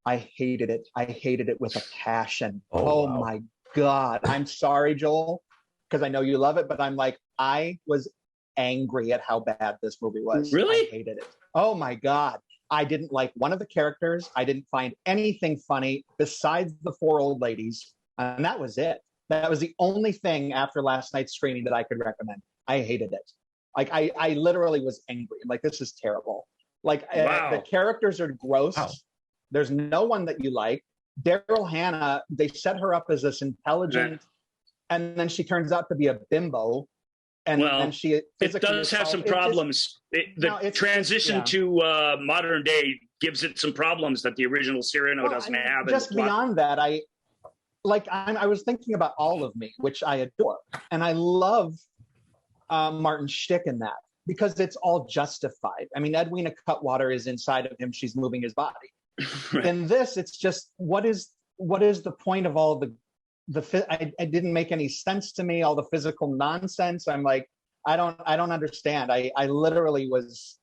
I hated it. I hated it with a passion. Oh wow. My God. I'm sorry, Joel, because I know you love it, but I'm like, I was angry at how bad this movie was. Really? I hated it. Oh my God. I didn't like one of the characters. I didn't find anything funny besides the four old ladies. And that was it. That was the only thing after last night's screening that I could recommend. I hated it. Like, I literally was angry. I'm like, this is terrible. Like, the characters are gross. Wow. There's no one that you like. Daryl Hannah, they set her up as this intelligent, and then she turns out to be a bimbo. And then it does have some problems. The transition to modern day gives it some problems that the original Cyrano doesn't have. Just beyond that, I was thinking about All of Me, which I adore. And I love Martin's shtick in that, because it's all justified. I mean, Edwina Cutwater is inside of him. She's moving his body. Right. In this, it's just, what is the point of all it didn't make any sense to me, all the physical nonsense. I'm like, I don't understand. I literally was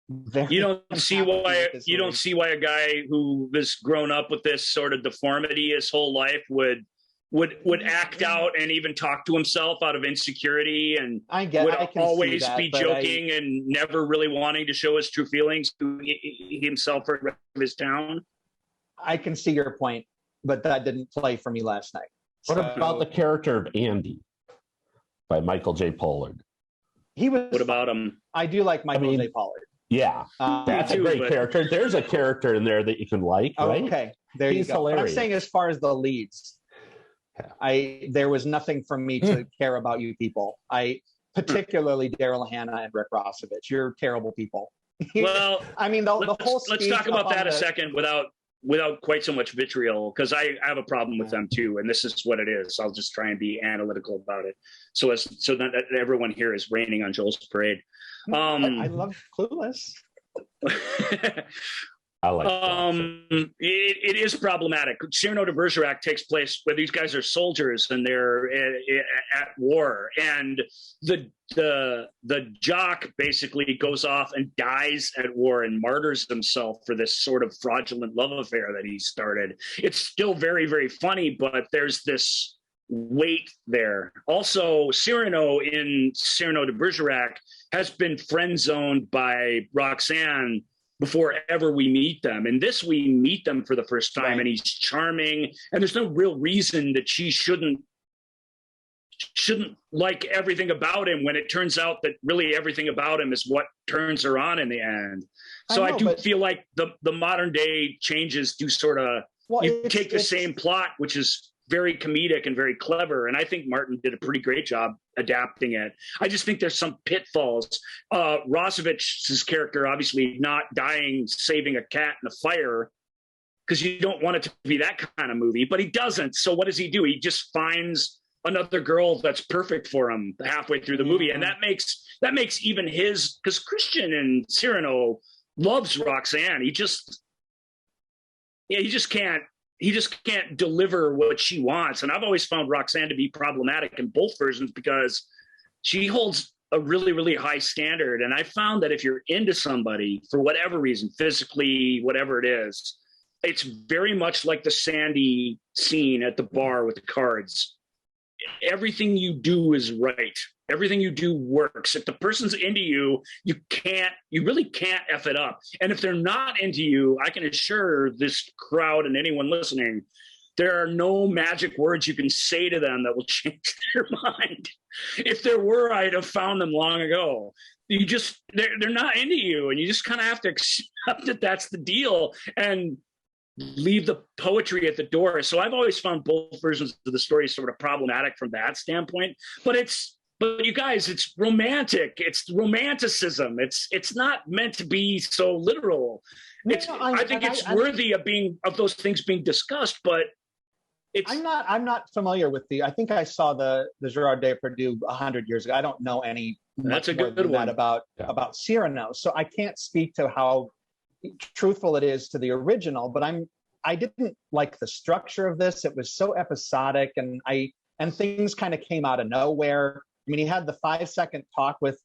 You don't see why a guy who has grown up with this sort of deformity his whole life would act out and even talk to himself out of insecurity, and would always be joking and never really wanting to show his true feelings to himself or his town. I can see your point, but that didn't play for me last night. What about the character of Andy by Michael J. Pollard? What about him? I do like Michael J. Pollard. Yeah, that's a great character. There's a character in there that you can like, right? Okay, there you go. Hilarious. But I'm saying as far as the leads, there was nothing from me to care about you people. Particularly Daryl Hannah and Rick Rossovich. You're terrible people. Well, I mean, the whole. Let's talk about that a second without quite so much vitriol, because I have a problem with them too, and this is what it is. I'll just try and be analytical about it, so that everyone here is raining on Joel's parade. I love Clueless. I like it is problematic. Cyrano de Bergerac takes place where these guys are soldiers and they're at war, and the jock basically goes off and dies at war and martyrs himself for this sort of fraudulent love affair that he started. It's still very, very funny, but there's this weight there. Also, Cyrano in Cyrano de Bergerac has been friend zoned by Roxanne before ever we meet them. And this, we meet them for the first time, and he's charming, and there's no real reason that she shouldn't like everything about him, when it turns out that really everything about him is what turns her on in the end. So I feel like the modern day changes do sort of, take the same plot, which is very comedic and very clever, and I think Martin did a pretty great job adapting it. I just think there's some pitfalls. Rossovich's character obviously not dying saving a cat in a fire, because you don't want it to be that kind of movie, but he doesn't. So what does he do? He just finds another girl that's perfect for him halfway through the movie, and that makes even his, because Christian and Cyrano loves Roxanne. He just can't deliver what she wants. And I've always found Roxanne to be problematic in both versions, because she holds a really, really high standard. And I found that if you're into somebody for whatever reason, physically, whatever it is, it's very much like the Sandy scene at the bar with the cards. Everything you do is right. Everything you do works. If the person's into you, you really can't F it up. And if they're not into you, I can assure this crowd and anyone listening, there are no magic words you can say to them that will change their mind. If there were, I'd have found them long ago. They're not into you, and you just kind of have to accept that that's the deal and leave the poetry at the door. So I've always found both versions of the story sort of problematic from that standpoint. But you guys, it's romantic. It's romanticism. It's not meant to be so literal. I think it's worthy of those things being discussed, but I'm not familiar with I think I saw the Gerard Depardieu 100 years ago. I don't know any. That's a good one about Cyrano. So I can't speak to how truthful it is to the original, but I didn't like the structure of this. It was so episodic, and things kind of came out of nowhere. I mean, he had the 5-second talk with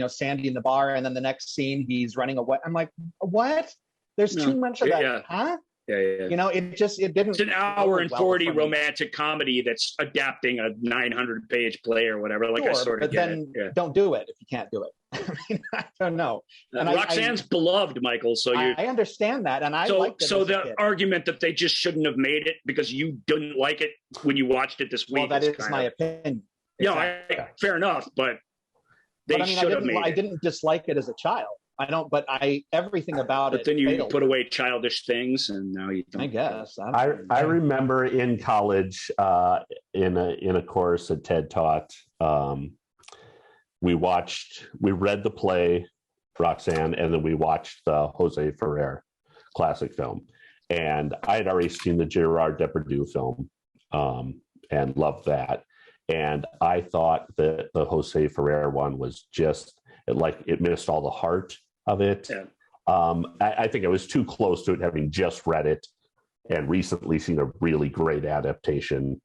Sandy in the bar, and then the next scene he's running away. I'm like, what? There's too much of that, huh? Yeah. It didn't. It's an hour and 40 romantic comedy that's adapting a 900-page play or whatever. Like, sure, I sort of get it. Yeah. Don't do it if you can't do it. I mean, I don't know. And Roxanne's beloved, Michael. So I understand that, and I like it. So the argument that they just shouldn't have made it because you didn't like it when you watched it this week. Well, that is my opinion. Exactly. Fair enough, but should have made it. I didn't dislike it as a child. Everything about it. But then you put away childish things, and now you don't. I guess. I remember in college, in a course that Ted taught, we read the play Roxanne, and then we watched the Jose Ferrer classic film. And I had already seen the Gerard Depardieu film, and loved that. And I thought that the Jose Ferrer one was just it missed all the heart of it. Yeah. I think it was too close to it, having just read it and recently seen a really great adaptation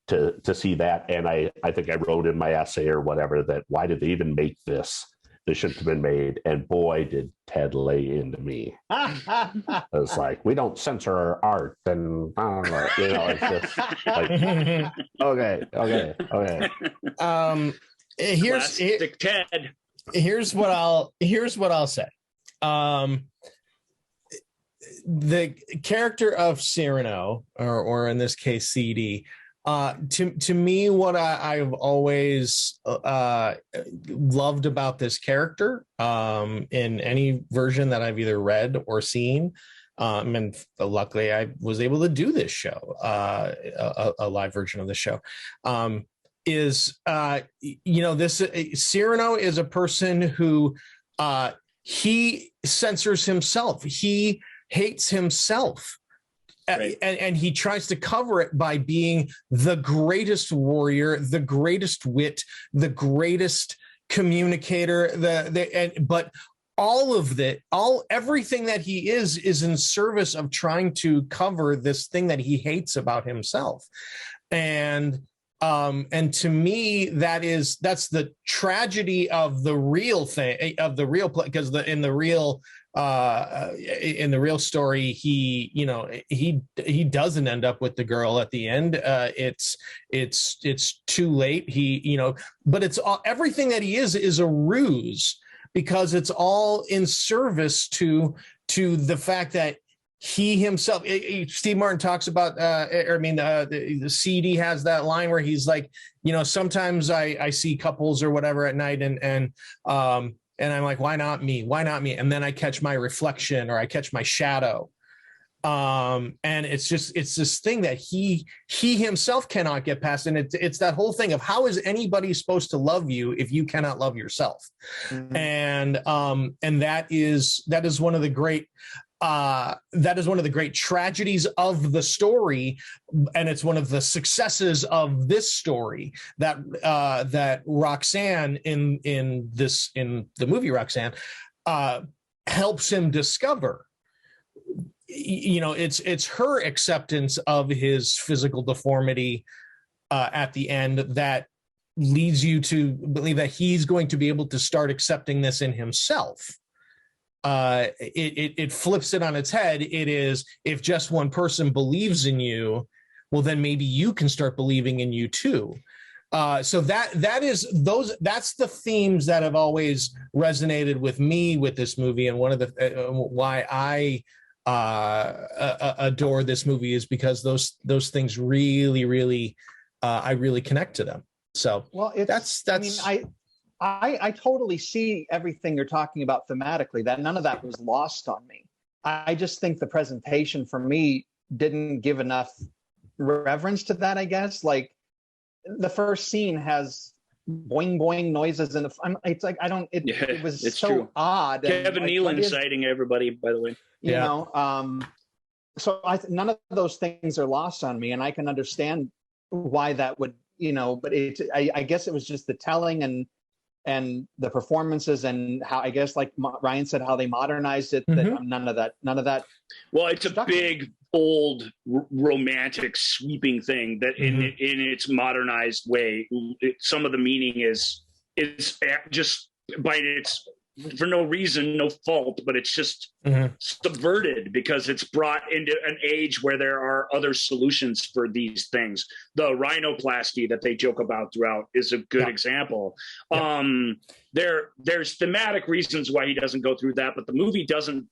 to see that. And I think I wrote in my essay or whatever that why did they even make this? that shouldn't have been made. And boy, did Ted lay into me. It's like, we don't censor our art. And, it's just like, okay. Classic Ted. Here's what I'll say. The character of Cyrano, or in this case CD, to me, what I've always loved about this character, in any version that I've either read or seen, and luckily I was able to do this show, a live version of the show, is this Cyrano is a person who he censors himself. He hates himself. Right. And he tries to cover it by being the greatest warrior, the greatest wit, the greatest communicator, but all of that, everything that he is in service of trying to cover this thing that he hates about himself. And to me, that's the tragedy of the real thing, of the real play, because in the real story, he doesn't end up with the girl at the end. It's too late. But it's all, everything that he is a ruse, because it's all in service to the fact that he himself, Steve Martin talks about, the CD has that line where he's like, sometimes I see couples or whatever at night, and I'm like, why not me? Why not me? And then I catch my reflection, or I catch my shadow. And it's this thing that he himself cannot get past. And it's that whole thing of, how is anybody supposed to love you if you cannot love yourself? Mm-hmm. And that is one of the great, tragedies of the story, and it's one of the successes of this story that Roxanne in the movie Roxanne helps him discover. It's her acceptance of his physical deformity at the end that leads you to believe that he's going to be able to start accepting this in himself. It flips it on its head. It is, if just one person believes in you, well, then maybe you can start believing in you too. So that's the themes that have always resonated with me with this movie, and one of the why I adore this movie is because those things really I really connect to them. So that's. I totally see everything you're talking about thematically. That none of that was lost on me. I just think the presentation for me didn't give enough reverence to that, I guess. Like, the first scene has boing boing noises, and it's like, it was so true. Odd. Kevin Nealon citing everybody, by the way. So none of those things are lost on me, and I can understand why that would, but I guess it was just the telling and the performances, and how, I guess, like Ryan said, how they modernized it. That none of that. Well, it's a big, old, romantic, sweeping thing that in its modernized way, some of the meaning is just by its, for no reason, no fault, but it's just subverted because it's brought into an age where there are other solutions for these things. The rhinoplasty that they joke about throughout is a good example. There's thematic reasons why he doesn't go through that, but the movie doesn't.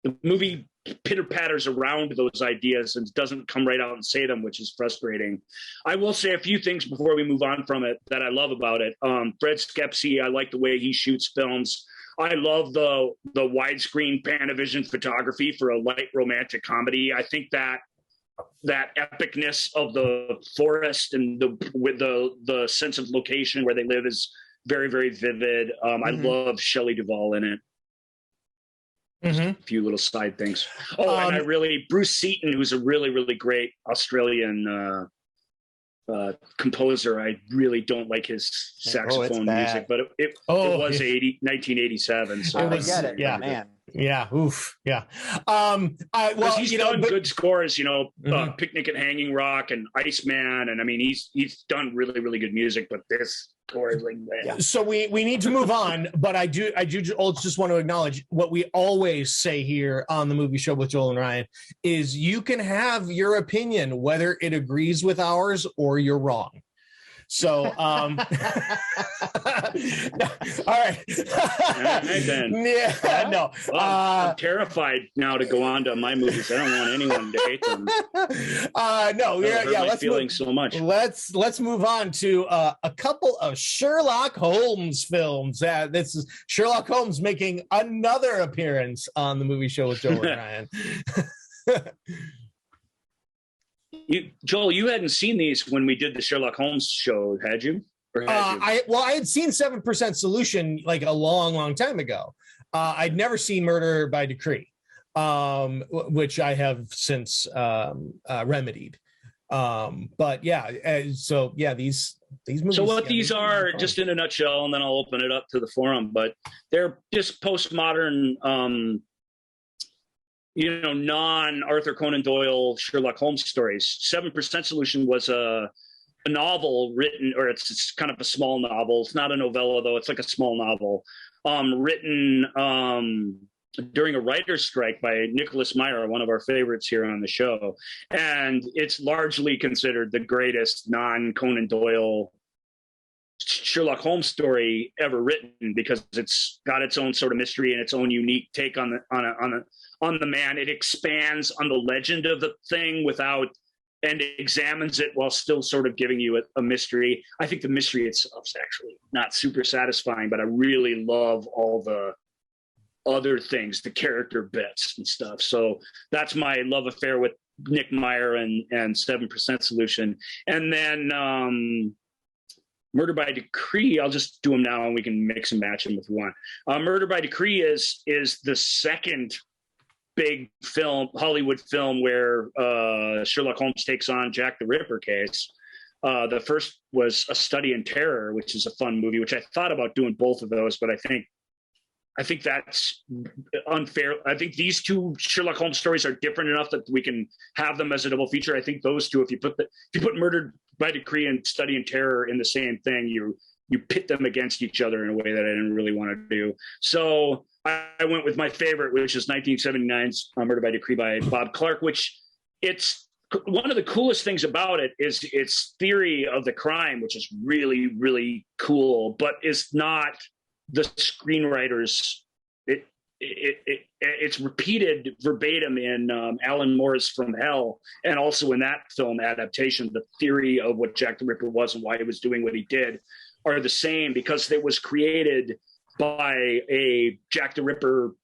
The movie pitter-patters around those ideas and doesn't come right out and say them, which is frustrating. I will say a few things before we move on from it that I love about it. Fred Skepsi, I like the way he shoots films. I love the widescreen Panavision photography for a light romantic comedy. I think that epicness of the forest and with the sense of location where they live is very, very vivid. I love Shelley Duvall in it. A few little side things. And Bruce Seaton, who's a really, really great Australian composer. I really don't like his saxophone music, but it was 1987. So I get it, man. Yeah. Oof. Yeah. Well, he's done good scores, Mhm. Picnic at Hanging Rock and Iceman, and I mean he's done really really good music. But this score is like, man. So we need to move on, but I just want to acknowledge what we always say here on the Movie Show with Joel and Ryan is you can have your opinion whether it agrees with ours or you're wrong. So, all right. Yeah, no. I'm terrified now to go on to my movies. I don't want anyone to hate them. No, let's feeling so much. Let's move on to a couple of Sherlock Holmes films. This is Sherlock Holmes making another appearance on the Movie Show with Joel and Ryan. Joel, you hadn't seen these when we did the Sherlock Holmes show, had you? Or had you? I had seen 7% Solution like a long time ago. I'd never seen Murder by Decree, which I have since remedied. But yeah, so yeah, these movies. So what these are, just in a nutshell, and then I'll open it up to the forum. But they're just postmodern. Non-Arthur Conan Doyle Sherlock Holmes stories. 7% Solution was a novel written, or it's kind of a small novel. It's not a novella, though. It's like a small novel written during a writer's strike by Nicholas Meyer, one of our favorites here on the show. And it's largely considered the greatest non-Conan Doyle Sherlock Holmes story ever written because it's got its own sort of mystery and its own unique take on the man. It expands on the legend of the thing and examines it while still sort of giving you a mystery. I think the mystery itself is actually not super satisfying, but I really love all the other things, the character bits and stuff. So that's my love affair with Nick Meyer and 7% Solution. And then Murder by Decree, I'll just do them now and we can mix and match them if we want. Murder by Decree is the second big Hollywood film where Sherlock Holmes takes on Jack the Ripper case. The first was A Study in Terror, which is a fun movie, which I thought about doing both of those, but I think that's unfair. I think these two Sherlock Holmes stories are different enough that we can have them as a double feature. I think those two, if you put Murder by Decree and Study in Terror in the same thing, you pit them against each other in a way that I didn't really want to do. So I went with my favorite, which is 1979's Murder by Decree by Bob Clark, which it's one of the coolest things about it is its theory of the crime, which is really, really cool, but is not the screenwriters. It's repeated verbatim in Alan Moore's From Hell, and also in that film adaptation. The theory of what Jack the Ripper was and why he was doing what he did are the same because it was created by a Jack the Ripper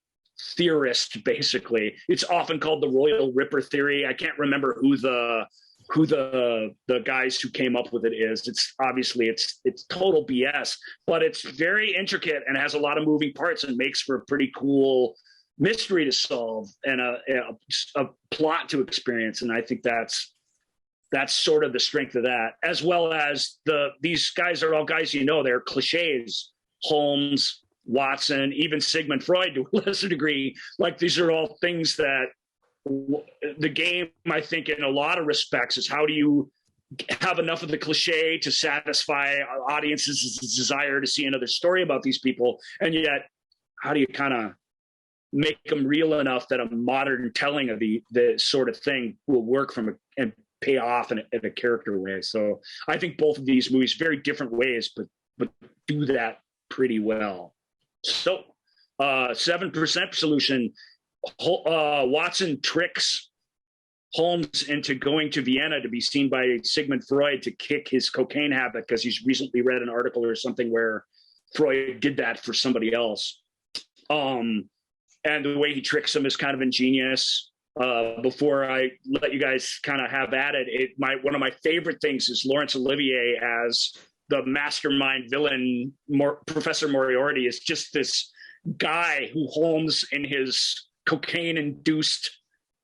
theorist. Basically, it's often called the Royal Ripper theory. I can't remember who the guys who came up with it is. It's obviously it's total BS, but it's very intricate and has a lot of moving parts and makes for a pretty cool mystery to solve and a plot to experience. And I think that's sort of the strength of that, as well as these guys are all guys, they're cliches. Holmes, Watson, even Sigmund Freud to a lesser degree. Like these are all things that the game, I think, in a lot of respects, is how do you have enough of the cliche to satisfy audiences' desire to see another story about these people, and yet how do you kind of make them real enough that a modern telling of the sort of thing will work and pay off in a character way. So I think both of these movies, very different ways, but do that pretty well. So 7% Solution. Watson tricks Holmes into going to Vienna to be seen by Sigmund Freud to kick his cocaine habit because he's recently read an article or something where Freud did that for somebody else. And the way he tricks him is kind of ingenious. Before I let you guys kind of have at it, one of my favorite things is Laurence Olivier as the mastermind villain. Professor Moriarty is just this guy who Holmes, in his cocaine-induced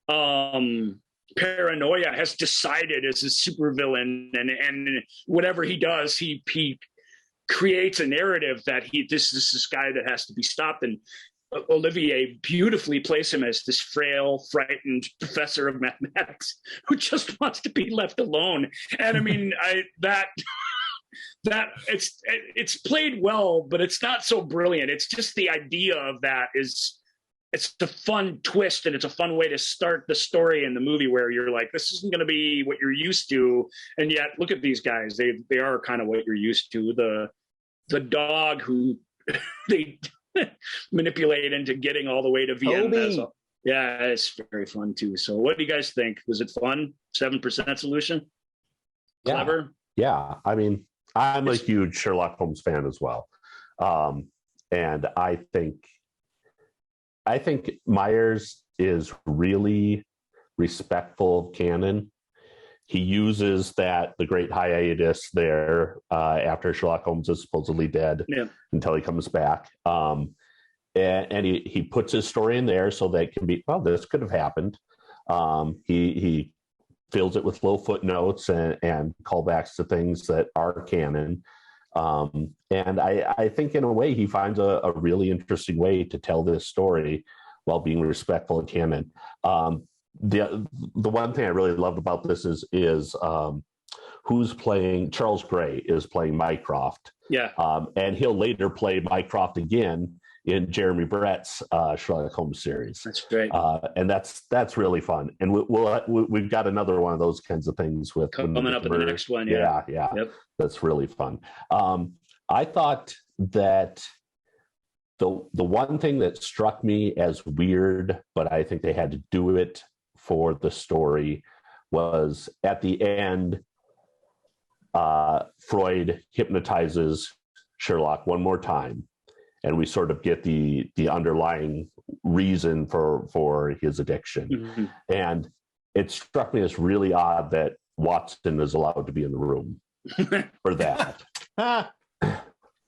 paranoia, has decided is a supervillain, and whatever he does, he creates a narrative that this is this guy that has to be stopped. And Olivier beautifully plays him as this frail, frightened professor of mathematics who just wants to be left alone. And I mean, that it's played well, but it's not so brilliant. It's just the idea of that it's a fun twist, and it's a fun way to start the story in the movie where you're like, this isn't going to be what you're used to. And yet, look at these guys. They are kind of what you're used to. The dog who they manipulate into getting all the way to Vienna. Yeah, it's very fun too. So what do you guys think? Was it fun? 7% solution? Clever? Yeah. I mean, I'm a huge Sherlock Holmes fan as well. And I think Myers is really respectful of canon. He uses the great hiatus there after Sherlock Holmes is supposedly dead until he comes back. And he puts his story in there so that it can be, well, this could have happened. He fills it with little footnotes and callbacks to things that are canon. And I think in a way he finds a really interesting way to tell this story while being respectful of canon. The one thing I really loved about this is who's playing Charles Gray is playing Mycroft. Yeah. And he'll later play Mycroft again in Jeremy Brett's Sherlock Holmes series. That's great. And that's really fun. And we've got another one of those kinds of things with coming up in the next one. Yeah. Yep. That's really fun. I thought that the one thing that struck me as weird, but I think they had to do it for the story, was at the end, Freud hypnotizes Sherlock one more time, and we sort of get the underlying reason for his addiction. Mm-hmm. And it struck me as really odd that Watson is allowed to be in the room for that.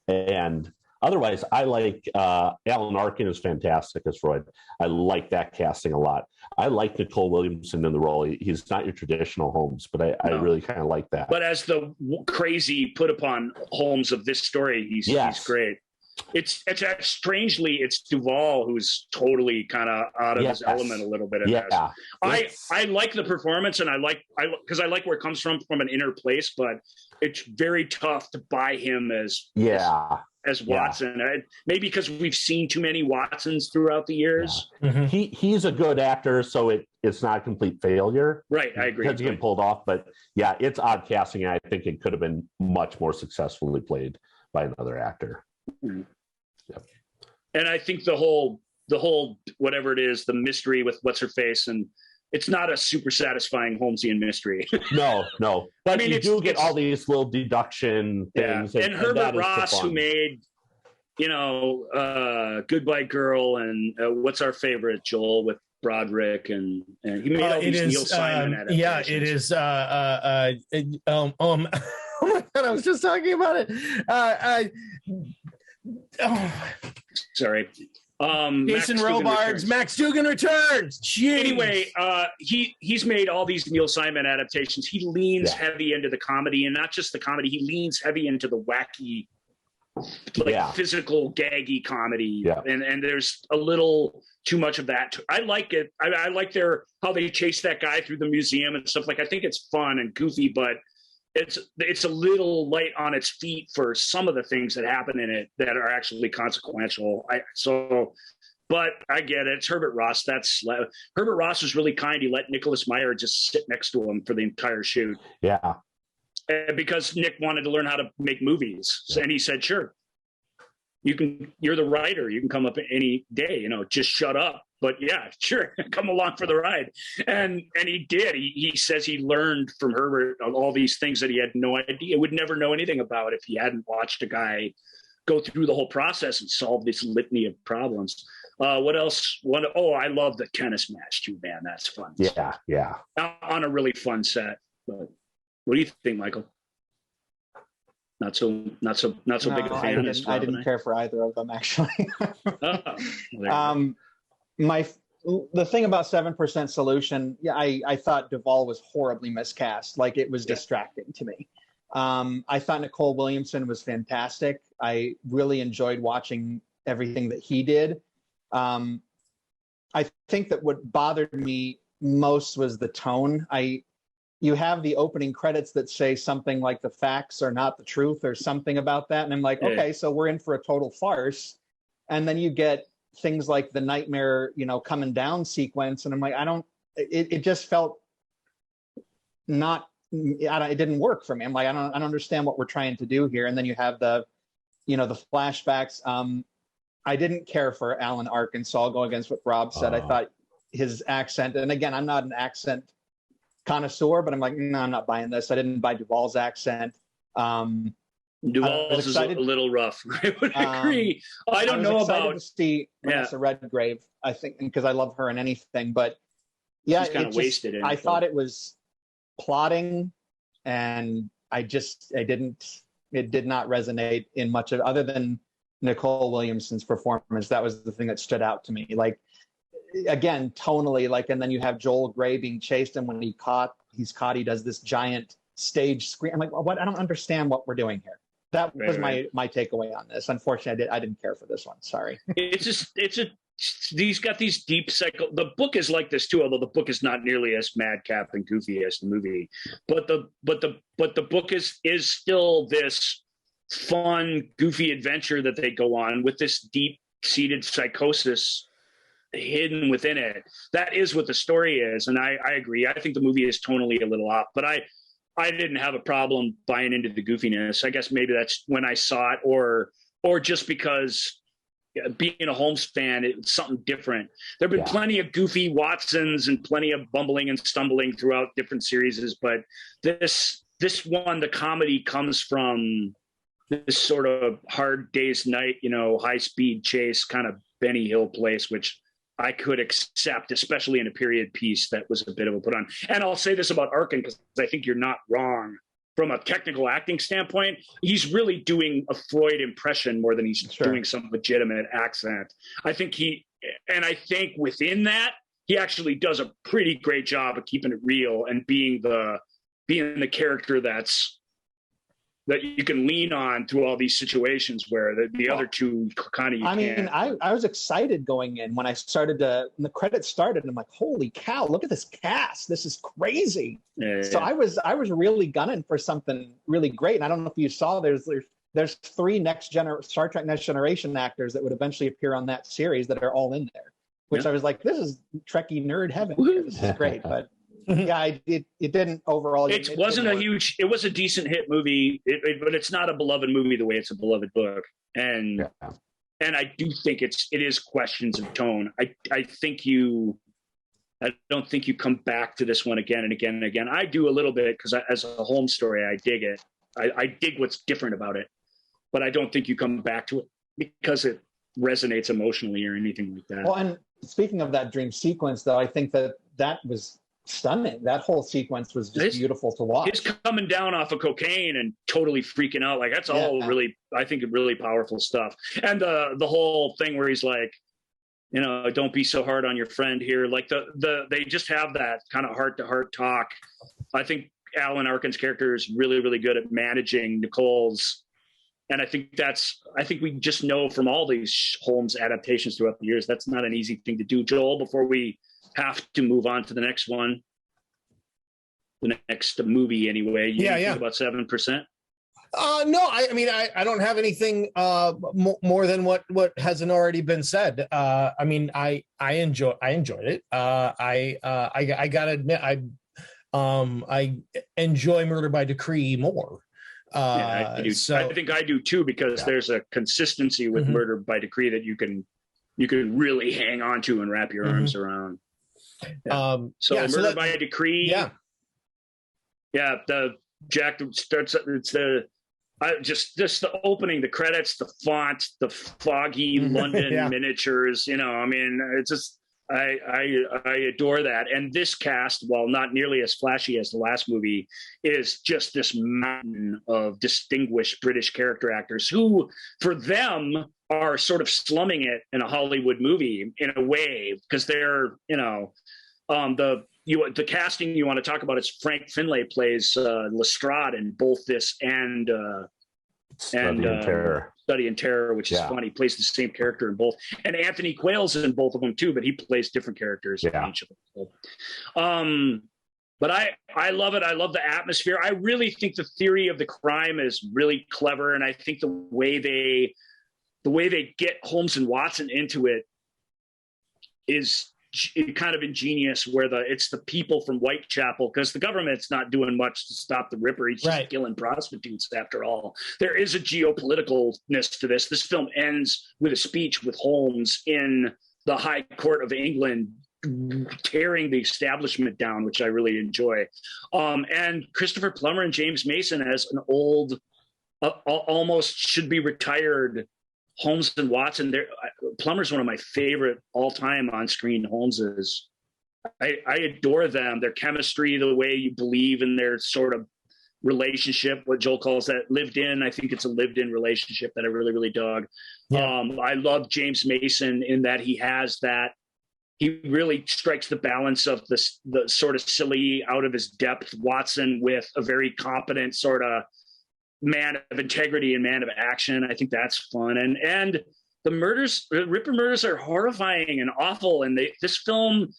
And otherwise, I like Alan Arkin is fantastic as Freud. I like that casting a lot. I like Nicole Williamson in the role. He's not your traditional Holmes, but I really kind of like that. But as the crazy put upon Holmes of this story, he's great. It's strangely, it's Duvall who's totally kind of out of his element a little bit. I like the performance, and I like where it comes from an inner place, but it's very tough to buy him as Watson. Maybe because we've seen too many Watsons throughout the years. Yeah. Mm-hmm. He's a good actor, so it's not a complete failure. Right, I agree. Because he get pulled off, but yeah, it's odd casting, and I think it could have been much more successfully played by another actor. Mm-hmm. Yep. And I think the whole whatever it is, the mystery with what's her face, and it's not a super satisfying Holmesian mystery. No. But I mean, you do get all these little deduction things. And Herbert Ross, who made, Goodbye Girl, and what's our favorite, Joel, with Broderick, and he made all these Neil Simon adaptations. Yeah, it is. Oh my God, I was just talking about it. Sorry. Jason Robards, Max Dugan Returns. Jeez. Anyway, he's made all these Neil Simon adaptations. He leans heavy into the comedy, and not just the comedy. He leans heavy into the wacky, physical, gaggy comedy. Yeah. And there's a little too much of that. I like it. I like how they chase that guy through the museum and stuff. Like, I think it's fun and goofy, but it's a little light on its feet for some of the things that happen in it that are actually consequential. But I get it. It's Herbert Ross. Herbert Ross was really kind. He let Nicholas Meyer just sit next to him for the entire shoot. Yeah. Because Nick wanted to learn how to make movies. And he said, sure, you're the writer. You can come up any day, just shut up. But yeah, sure, come along for the ride. And he did. He says he learned from Herbert all these things that he had no idea, would never know anything about if he hadn't watched a guy go through the whole process and solve this litany of problems. What else? I love the tennis match too, man. That's fun. Yeah. On a really fun set. But what do you think, Michael? Not so big a fan. I didn't care for either of them, actually. The thing about 7% Solution, I thought Duvall was horribly miscast. Like, it was distracting to me. I thought Nicole Williamson was fantastic. I really enjoyed watching everything that he did. I think that what bothered me most was the tone. You have the opening credits that say something like the facts are not the truth or something about that. And I'm like, okay, so we're in for a total farce. And then you get things like the nightmare, coming down sequence. And I'm like, it just felt it didn't work for me. I'm like, I don't understand what we're trying to do here. And then you have the flashbacks. I didn't care for Alan Arkin, so I'll go against what Rob said. I thought his accent, and again, I'm not an accent connoisseur, but I'm like, no, I'm not buying this. I didn't buy Duvall's accent. Duvall's is a little rough. I would agree. I don't know about to see Vanessa Redgrave, I think, because I love her in anything, but yeah, she's kind of wasted. I thought it was plotting, and it did not resonate in much of, other than Nicole Williamson's performance. That was the thing that stood out to me. Like, again, tonally, like, and then you have Joel Grey being chased, and when he's caught, he does this giant stage scream. I'm like, what? I don't understand what we're doing here. That was my takeaway on this. Unfortunately, I didn't care for this one. Sorry. He's got these deep the book is like this too, although the book is not nearly as madcap and goofy as the movie. But the book is still this fun, goofy adventure that they go on with this deep-seated psychosis hidden within it. That is what the story is, and I agree. I think the movie is tonally a little off, but I didn't have a problem buying into the goofiness. I guess maybe that's when I saw it, or just because being a Holmes fan, it's something different. There have been plenty of goofy Watsons and plenty of bumbling and stumbling throughout different series, but this one, the comedy comes from this sort of hard day's night, high speed chase kind of Benny Hill place, which I could accept, especially in a period piece that was a bit of a put on. And I'll say this about Arkin, because I think you're not wrong. From a technical acting standpoint, he's really doing a Freud impression more than he's doing some legitimate accent. I think within that, he actually does a pretty great job of keeping it real and being the character that you can lean on through all these situations where the other two kind of I was excited going in when the credits started, and I'm like, holy cow, look at this cast. This is crazy. So I was really gunning for something really great. And I don't know if you saw, there's 3 Star Trek Next Generation actors that would eventually appear on that series that are all in there, which I was like, this is Trekkie nerd heaven. This is great. But it didn't overall. It wasn't a huge. It was a decent hit movie, but it's not a beloved movie the way it's a beloved book. And I do think it is questions of tone. I don't think you come back to this one again and again and again. I do a little bit because as a Holmes story, I dig it. I dig what's different about it, but I don't think you come back to it because it resonates emotionally or anything like that. Well, and speaking of that dream sequence, though, I think that was stunning. That whole sequence was just beautiful to watch. He's coming down off of cocaine and totally freaking out. Like, that's all really, I think, really powerful stuff. And the whole thing where he's like, don't be so hard on your friend here. Like they just have that kind of heart to heart talk. I think Alan Arkin's character is really, really good at managing Nicole's. And I think we just know from all these Holmes adaptations throughout the years, that's not an easy thing to do. Joel, before we have to move on to the next one, the next movie anyway. You think about 7%? No, I don't have anything more than what hasn't already been said. I enjoyed it. I gotta admit, I enjoy Murder by Decree more. I do. So, I think I do too, because there's a consistency with Murder by Decree that you can really hang on to and wrap your arms around. Murder by Decree. The Jack starts. It's just the opening, the credits, the font, the foggy London miniatures. It's just I adore that. And this cast, while not nearly as flashy as the last movie, is just this mountain of distinguished British character actors who, for them, are sort of slumming it in a Hollywood movie in a way, because they're, the casting you want to talk about is Frank Finlay plays Lestrade in both this and and Study in Terror, which is funny. He plays the same character in both, and Anthony Quayle's in both of them too, but he plays different characters in each of them. But I love it. I love the atmosphere. I really think the theory of the crime is really clever, and I think the way they get Holmes and Watson into it is kind of ingenious, where it's the people from Whitechapel, because the government's not doing much to stop the Ripper. He's just killing prostitutes after all. There is a geopoliticalness to this. This film ends with a speech with Holmes in the High Court of England, tearing the establishment down, which I really enjoy. And Christopher Plummer and James Mason as an old, almost should be retired Holmes and Watson. Plummer's one of my favorite all-time on-screen Holmeses. I adore them, their chemistry, the way you believe in their sort of relationship, what Joel calls that lived in. I think it's a lived in relationship that I really, really dug. I love James Mason in that he has that. He really strikes the balance of the sort of silly, out of his depth Watson with a very competent sort of man of integrity and man of action. I think that's fun. And the Ripper murders are horrifying and awful. And this film,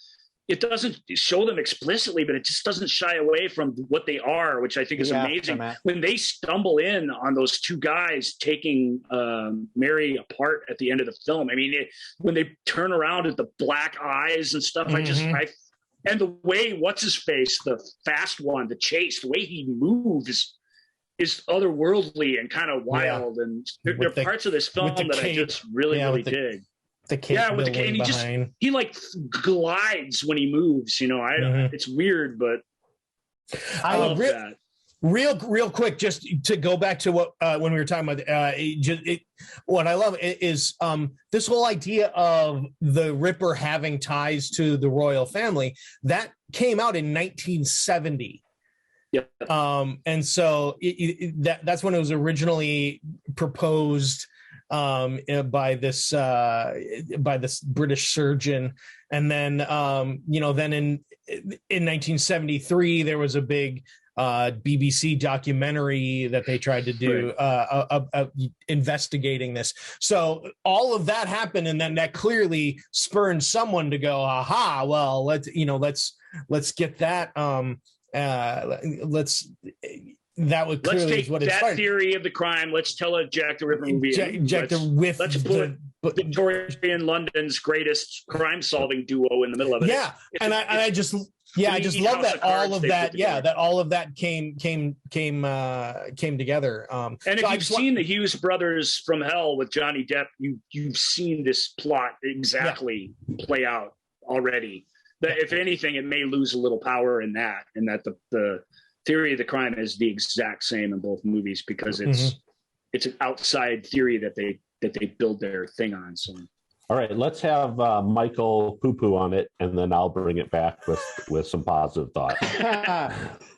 it doesn't show them explicitly, but it just doesn't shy away from what they are, which I think is amazing. When they stumble in on those two guys taking Mary apart at the end of the film, I mean, when they turn around at the black eyes and stuff, and the way, what's his face, the fast one, the chase, the way he moves is otherworldly and kind of wild. And there are parts of this film that I just really, really dig. The cape, with the cape, and he like glides when he moves. You know, it's weird, but I love that. Real quick, just to go back to what when we were talking about what I love is this whole idea of the Ripper having ties to the royal family that came out in 1970. Yep. And so that's when it was originally proposed by this British surgeon, and then then in 1973 there was a big BBC documentary that they tried to do investigating this. So all of that happened, and then that clearly spurred someone to go, aha, well, let's get that. That would clearly take what that theory of the crime. Let's tell a Jack the Ripper movie. Let's put Victorian London's greatest crime-solving duo in the middle of it. Yeah, I just love that all of that. Yeah, that all of that came together. And if you've seen the Hughes Brothers from Hell with Johnny Depp, you've seen this plot exactly play out already. That if anything, it may lose a little power in that, and that the theory of the crime is the exact same in both movies, because it's an outside theory that they build their thing on. So, all right, let's have Michael poo-poo on it, and then I'll bring it back with some positive thoughts.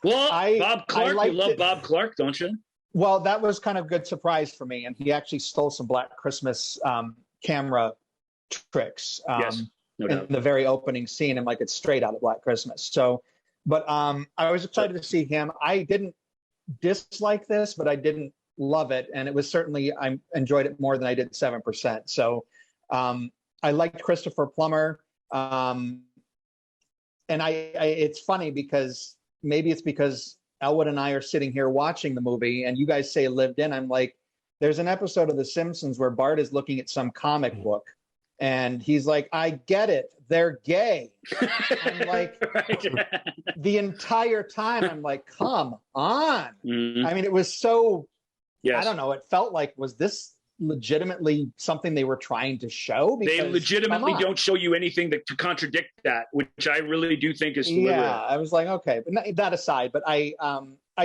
Well, Bob Clark, you love Bob Clark, don't you? Well, that was kind of a good surprise for me, and he actually stole some Black Christmas camera tricks. Yes. No doubt. In the very opening scene, and like it's straight out of Black Christmas. So, but I was excited to see him. I didn't dislike this, but I didn't love it, and it was certainly I enjoyed it more than I did 7%. So, I liked Christopher Plummer, and it's funny because maybe it's because Elwood and I are sitting here watching the movie, and you guys say lived in. I'm like, there's an episode of The Simpsons where Bart is looking at some comic book. And he's like, I get it. They're gay. I'm like, the entire time, I'm like, come on. Mm-hmm. I mean, it was so, I don't know. It felt like, was this legitimately something they were trying to show? Because, they legitimately don't show you anything to contradict that, which I really do think is deliberate. Yeah, I was like, okay. But that aside, but I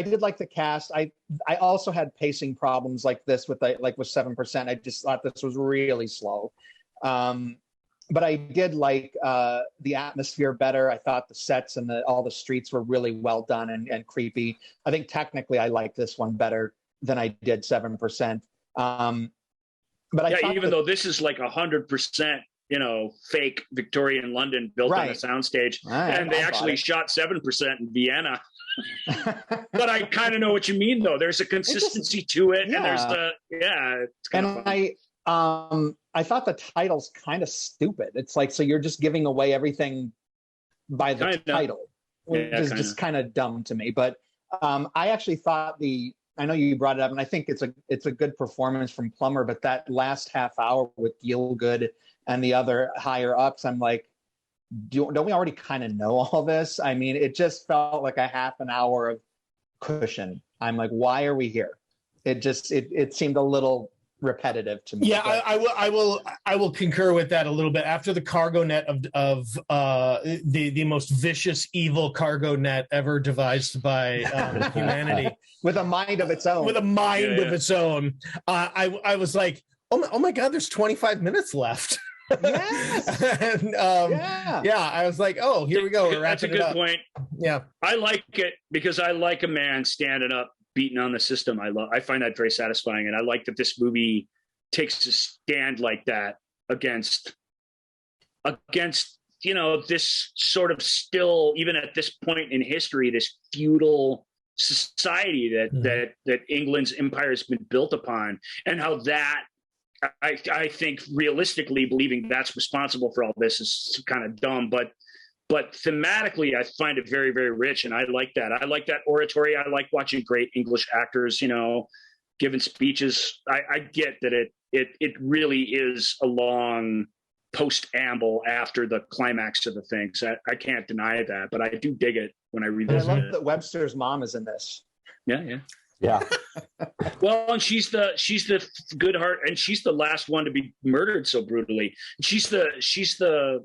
did like the cast. I also had pacing problems like this with 7%. I just thought this was really slow. But I did like the atmosphere better. I thought the sets and all the streets were really well done and creepy. I think technically I liked this one better than I did 7%. But even though this is like 100%, fake Victorian London built on a soundstage, and they actually shot 7% in Vienna. But I kind of know what you mean, though. There's a consistency to it, yeah. and there's the It's kind of fun. I thought the title's kind of stupid. It's like, so you're just giving away everything by the title, which is just kind of dumb to me. But I actually thought I know you brought it up, and I think it's a good performance from Plummer, but that last half hour with Gielgud and the other higher ups, I'm like, don't we already kind of know all this? I mean, it just felt like a half an hour of cushion. I'm like, why are we here? It seemed a little repetitive to me. Yeah, I will concur with that a little bit. After the cargo net of the most vicious, evil cargo net ever devised by humanity, with a mind of its own. With a mind of its own, I was like, oh my God, there's 25 minutes left. Yes. And, I was like, oh, here we go. We're That's a good point. Yeah, I like it because I like a man standing up, beating on the system. I find that very satisfying, and I like that this movie takes a stand like that against this sort of, still, even at this point in history, this feudal society that England's empire has been built upon, and how that I think realistically believing that's responsible for all this is kind of dumb, but thematically, I find it very, very rich, and I like that. I like that oratory. I like watching great English actors, giving speeches. I get that it really is a long post-amble after the climax of the thing. So I can't deny that, but I do dig it when I read this. I love that Webster's mom is in this. Yeah. Yeah. Well, and she's the good heart, and she's the last one to be murdered so brutally. She's the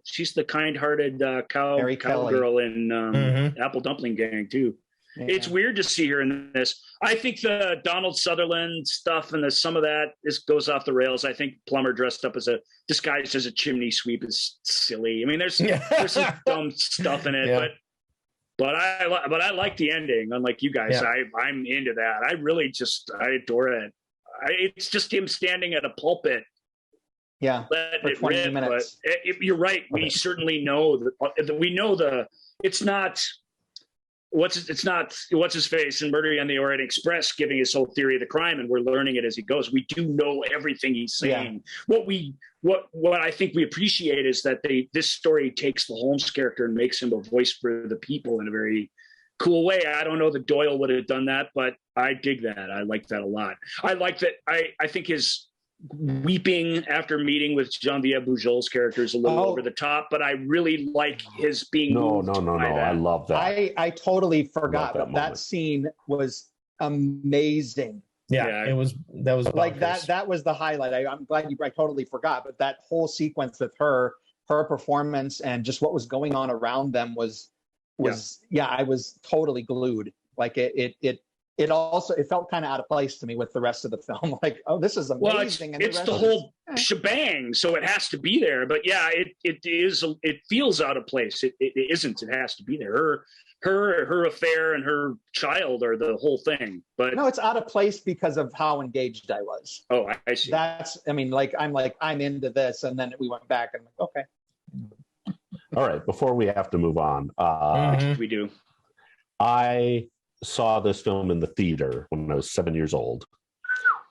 kind-hearted cowgirl in Apple Dumpling Gang too. Yeah. It's weird to see her in this. I think the Donald Sutherland stuff and some of that goes off the rails. I think Plummer disguised as a chimney sweep is silly. I mean, there's some dumb stuff in it, But I like the ending. Unlike you guys, I'm into that. I adore it. It's just him standing at a pulpit. Yeah, for 20 minutes. But you're right. We certainly know that we know it's not what's his face in Murder on the Orient Express giving his whole theory of the crime, and we're learning it as he goes. We do know everything he's saying. Yeah. What I think we appreciate is that this story takes the Holmes character and makes him a voice for the people in a very cool way. I don't know that Doyle would have done that, but I dig that. I like that a lot. I like that. I think his weeping after meeting with Geneviève Bujold's character is a little over the top, but I really like his being no. I love that. I totally forgot, but that scene was amazing. Yeah, that was like that was the highlight. I'm glad I totally forgot, but that whole sequence with her performance and just what was going on around them was I was totally glued. Like it also felt kind of out of place to me with the rest of the film. Like, oh, this is amazing. Well, it's the whole shebang, so it has to be there. But yeah, it feels out of place. It isn't. It has to be there. Her affair and her child are the whole thing. But no, it's out of place because of how engaged I was. Oh, I see. I'm into this, and then we went back and I'm like, okay. All right. Before we have to move on, we do. I saw this film in the theater when I was 7 years old,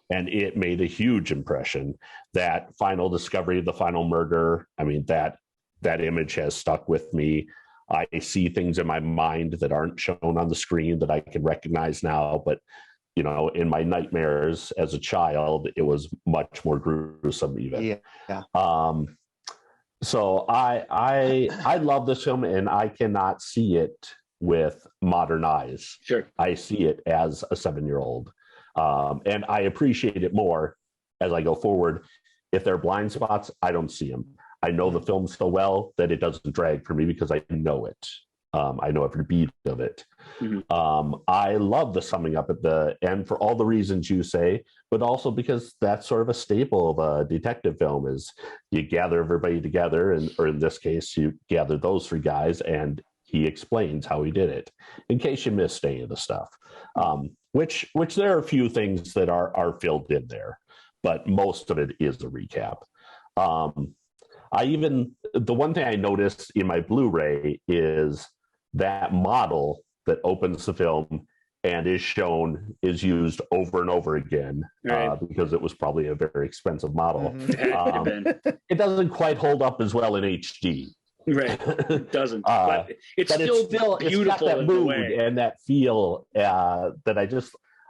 and it made a huge impression. That final discovery of the final murder, I mean, that image has stuck with me. I see things in my mind that aren't shown on the screen that I can recognize now, but in my nightmares as a child, it was much more gruesome even. Yeah. So I love this film, and I cannot see it with modern eyes. Sure. I see it as a 7-year-old. And I appreciate it more as I go forward. If there are blind spots, I don't see them. I know the film so well that it doesn't drag for me because I know it. I know every beat of it. Mm-hmm. I love the summing up at the end for all the reasons you say, but also because that's sort of a staple of a detective film is you gather everybody together, or in this case, you gather those three guys, and he explains how he did it in case you missed any of the stuff, which there are a few things that are filled in there, but most of it is a recap. The one thing I noticed in my Blu-ray is that model that opens the film and is used over and over again, because it was probably a very expensive model. It doesn't quite hold up as well in HD. Right, it doesn't. But it's still beautiful. It's got that mood and that feel that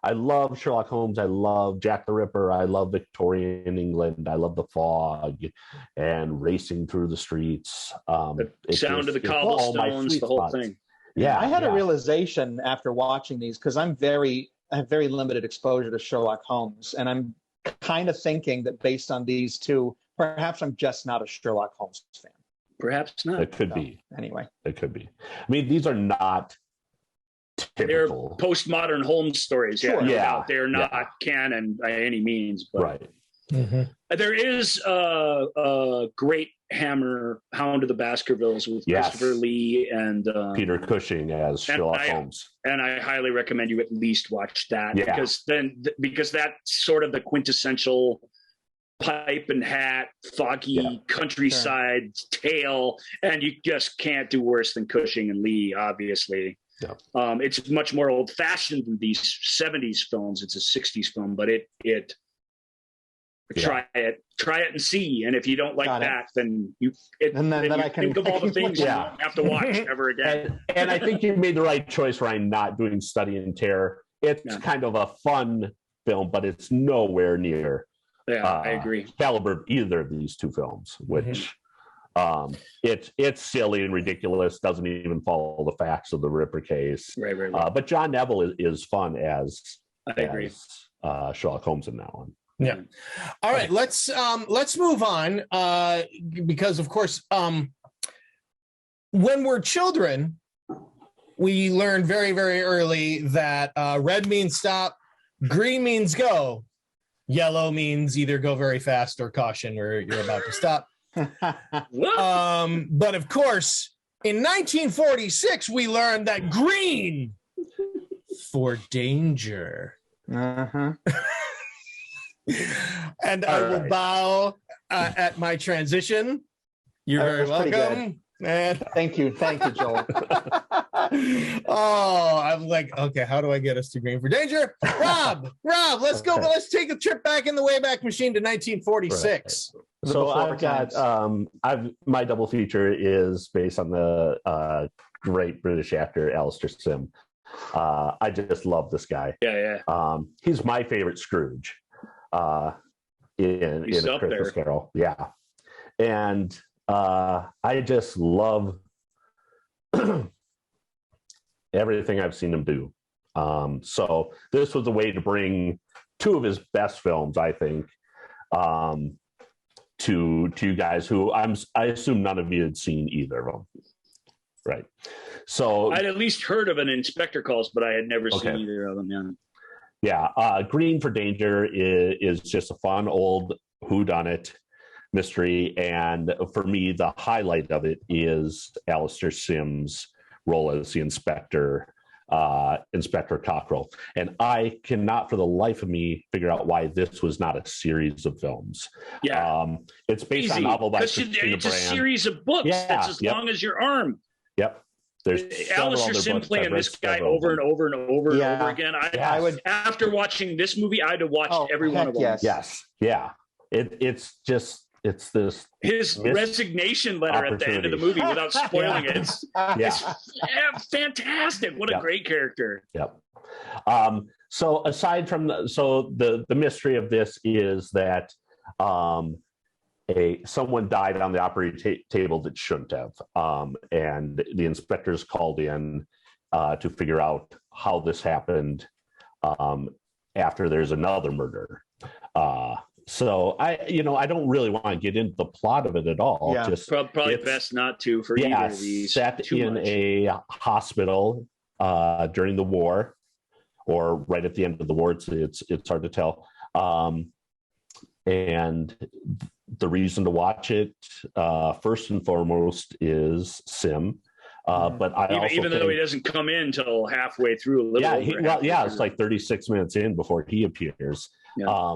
I love Sherlock Holmes. I love Jack the Ripper. I love Victorian England. I love the fog and racing through the streets. The sound of the cobblestones, the whole thing. Yeah, I had a realization after watching these, because I have very limited exposure to Sherlock Holmes, and I'm kind of thinking that based on these two, perhaps I'm just not a Sherlock Holmes fan. Perhaps not. It could be. Anyway, it could be. I mean, these are not typical. They're postmodern Holmes stories. Sure. Yeah, they're not canon by any means. But right. There is a great Hound of the Baskervilles with Christopher Lee and Peter Cushing as Sherlock Holmes. And I highly recommend you at least watch that, because that's sort of the quintessential pipe and hat, foggy countryside tale, and you just can't do worse than Cushing and Lee, obviously. Yeah. It's much more old-fashioned than these 70s films. It's a 60s film, but try it and see. And if you don't like then I can think of all the things you don't have to watch ever again. And I think you made the right choice, Ryan, not doing Study in Terror. It's kind of a fun film, but it's nowhere near I agree. caliber of either of these two films, which it's silly and ridiculous, doesn't even follow the facts of the Ripper case. Right. But John Neville is fun as Sherlock Holmes in that one. Yeah. All right, let's move on, because of course, when we're children, we learn very, very early that red means stop, green means go, yellow means either go very fast or caution, or you're about to stop. But of course, in 1946, we learned that green for danger. And I will bow at my transition. You're very welcome. And thank you, Joel. I'm like, okay, how do I get us to green for danger? Rob, let's go. Let's take a trip back in the Wayback Machine to 1946. Right. So I've got my double feature is based on the great British actor Alistair Sim. I just love this guy. He's my favorite Scrooge in A Christmas Carol. Yeah. And I just love everything I've seen him do. So this was a way to bring two of his best films, I think, to you guys who I assume none of you had seen either of them. Right. So I'd at least heard of an Inspector Calls, but I had never seen either of them. Yeah. Green for Danger is just a fun old whodunit mystery. And for me, the highlight of it is Alistair Sim's role as the Inspector Cockrell. And I cannot for the life of me figure out why this was not a series of films. It's based on a novel by Christina Brand. It's a series of books. That's as long as your arm. Yep. There's Alistair Sim playing this guy over and over and over and over again. I would, after watching this movie, I'd have watched every one of them. Yes. Yeah. It's this his resignation letter at the end of the movie without spoiling it. It's fantastic. What a great character. Yep. So aside from the mystery of this is that someone died on the operating table that shouldn't have, and the inspectors called in to figure out how this happened after there's another murder. So I don't really want to get into the plot of it at all. Yeah. Just probably best not to for either of these. Set in a hospital during the war, or right at the end of the war. It's hard to tell. And the reason to watch it first and foremost is Sim. But even though he doesn't come in till halfway through. It's like 36 minutes in before he appears. Yeah.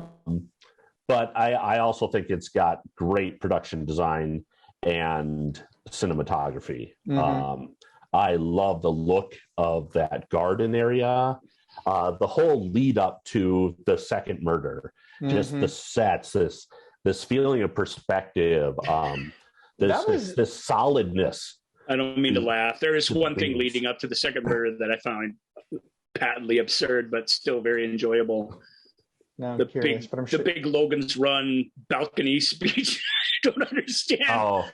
But I also think it's got great production design and cinematography. I love the look of that garden area. The whole lead up to the second murder, just the sets, this feeling of perspective, this solidness. I don't mean to laugh. There is one thing leading up to the second murder that I found patently absurd, but still very enjoyable. No, I'm the curious, big, but I'm sure. the big Logan's Run balcony speech. I don't understand. Oh,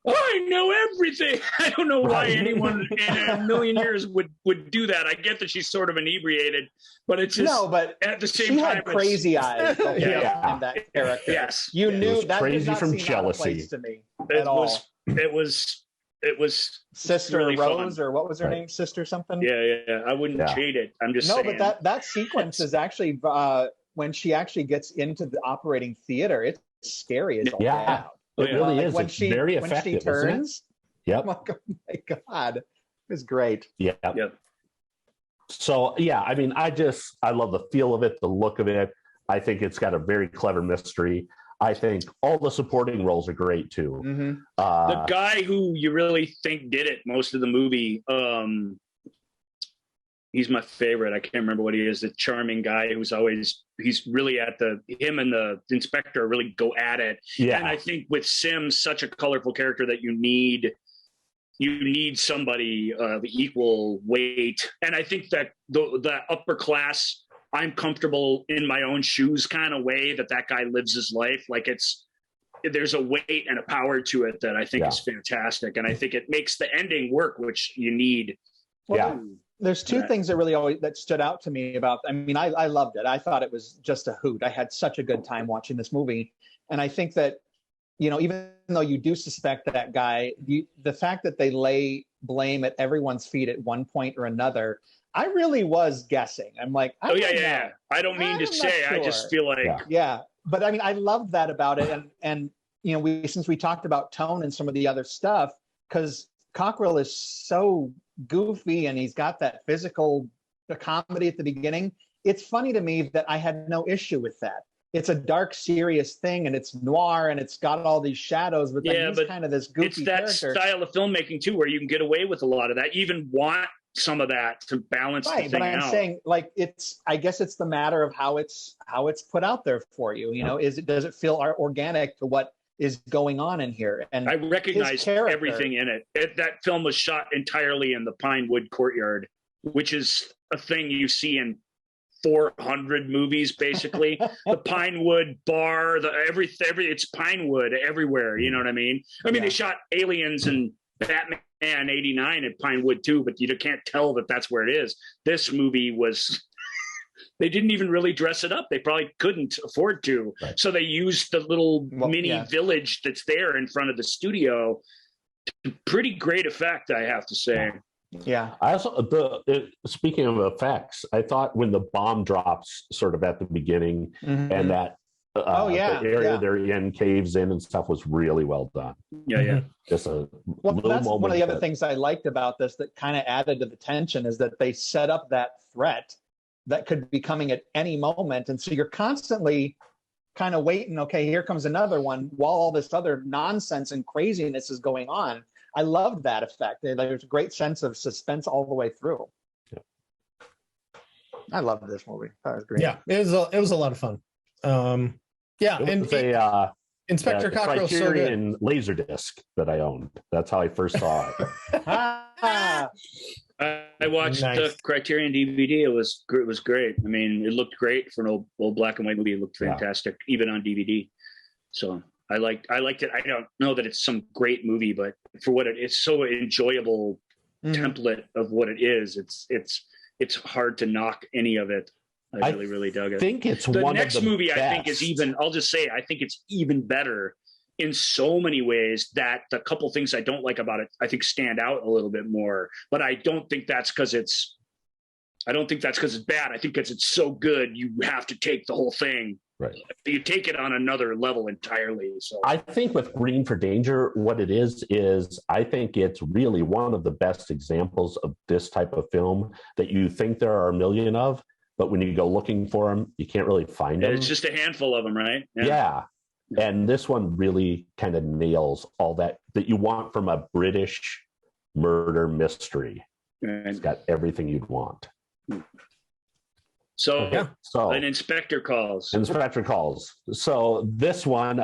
I know everything. I don't know why anyone in a million years would do that. I get that she's sort of inebriated, but it's just but at the same she time had crazy eyes. The whole Yeah. time in that character. Yes, You knew was that crazy did not from seem out of jealousy. place to me it at all. was Sister really Rose, fun. or what was her Right. name? Sister something. yeah. I wouldn't trade it. I'm just saying. But that sequence is actually when she actually gets into the operating theater. It's scary as all Yeah. get out. It really Like is. when It's she very when effective. she turns. Yep. Oh my God, it's great. Yeah. Yep. So yeah, I mean, I love the feel of it, the look of it. I think it's got a very clever mystery. I think all the supporting roles are great too. Mm-hmm. The guy who you really think did it most of the movie, he's my favorite. I can't remember what he is. The charming guy he's really him and the inspector really go at it. Yeah. And I think with Sims, such a colorful character that you need somebody of equal weight. And I think that the upper class, I'm comfortable in my own shoes kind of way that guy lives his life. Like there's a weight and a power to it that I think is fantastic. And I think it makes the ending work, which you need. Well, there's two things that really that stood out to me about. I mean, I loved it. I thought it was just a hoot. I had such a good time watching this movie, and I think that even though you do suspect that guy, the fact that they lay blame at everyone's feet at one point or another, I really was guessing. I'm like, I don't mean to say. Sure. I just feel like but I mean, I loved that about it, and since we talked about tone and some of the other stuff, because Cockrell is so goofy and he's got that physical comedy at the beginning. It's funny to me that I had no issue with that. It's a dark, serious thing, and it's noir, and it's got all these shadows, but then he's kind of this goofy it's that character. Style of filmmaking too, where you can get away with a lot of that. You even want some of that to balance the thing out. But I'm saying, like, I guess it's the matter of how it's put out there for you. Does it feel organic to what is going on in here? And I recognize everything in it. That film was shot entirely in the Pinewood courtyard, which is a thing you see in 400 movies, basically. The Pinewood bar, it's Pinewood everywhere. You know what I mean? They shot Aliens and Batman 89 at Pinewood too, but you can't tell that that's where it is. This movie was. They didn't even really dress it up. They probably couldn't afford to. Right. So they used the little mini village that's there in front of the studio. Pretty great effect, I have to say. Yeah. I also, speaking of effects, I thought when the bomb drops sort of at the beginning and that the area they're in caves in and stuff was really well done. Yeah. Just a little that's moment. One of the other things I liked about this that kind of added to the tension is that they set up that threat that could be coming at any moment. And so you're constantly kind of waiting, okay, here comes another one while all this other nonsense and craziness is going on. I loved that effect. There's a great sense of suspense all the way through. Yeah. I loved this movie. That was great. Yeah, it was a lot of fun. Inspector Cockrell's so good. Criterion Laserdisc that I owned. That's how I first saw it. I watched the Criterion DVD. It was great. I mean, it looked great for an old black and white movie. It looked fantastic, even on DVD. So I liked it. I don't know that it's some great movie, but for what it's so enjoyable template of what it is. It's hard to knock any of it. I really dug it. I think it's the one next of the movie. best. I think is even. I'll just say I think it's even better in so many ways that the couple things I don't like about it, I think stand out a little bit more. But I don't think that's because it's bad. I think because it's so good, you have to take the whole thing. Right. You take it on another level entirely. So I think with Green for Danger, what it is I think it's really one of the best examples of this type of film that you think there are a million of, but when you go looking for them, you can't really find them. It's just a handful of them, right? Yeah. And this one really kind of nails all that you want from a British murder mystery. And It's got everything you'd want. so, Okay, so an inspector calls. Inspector calls. So this one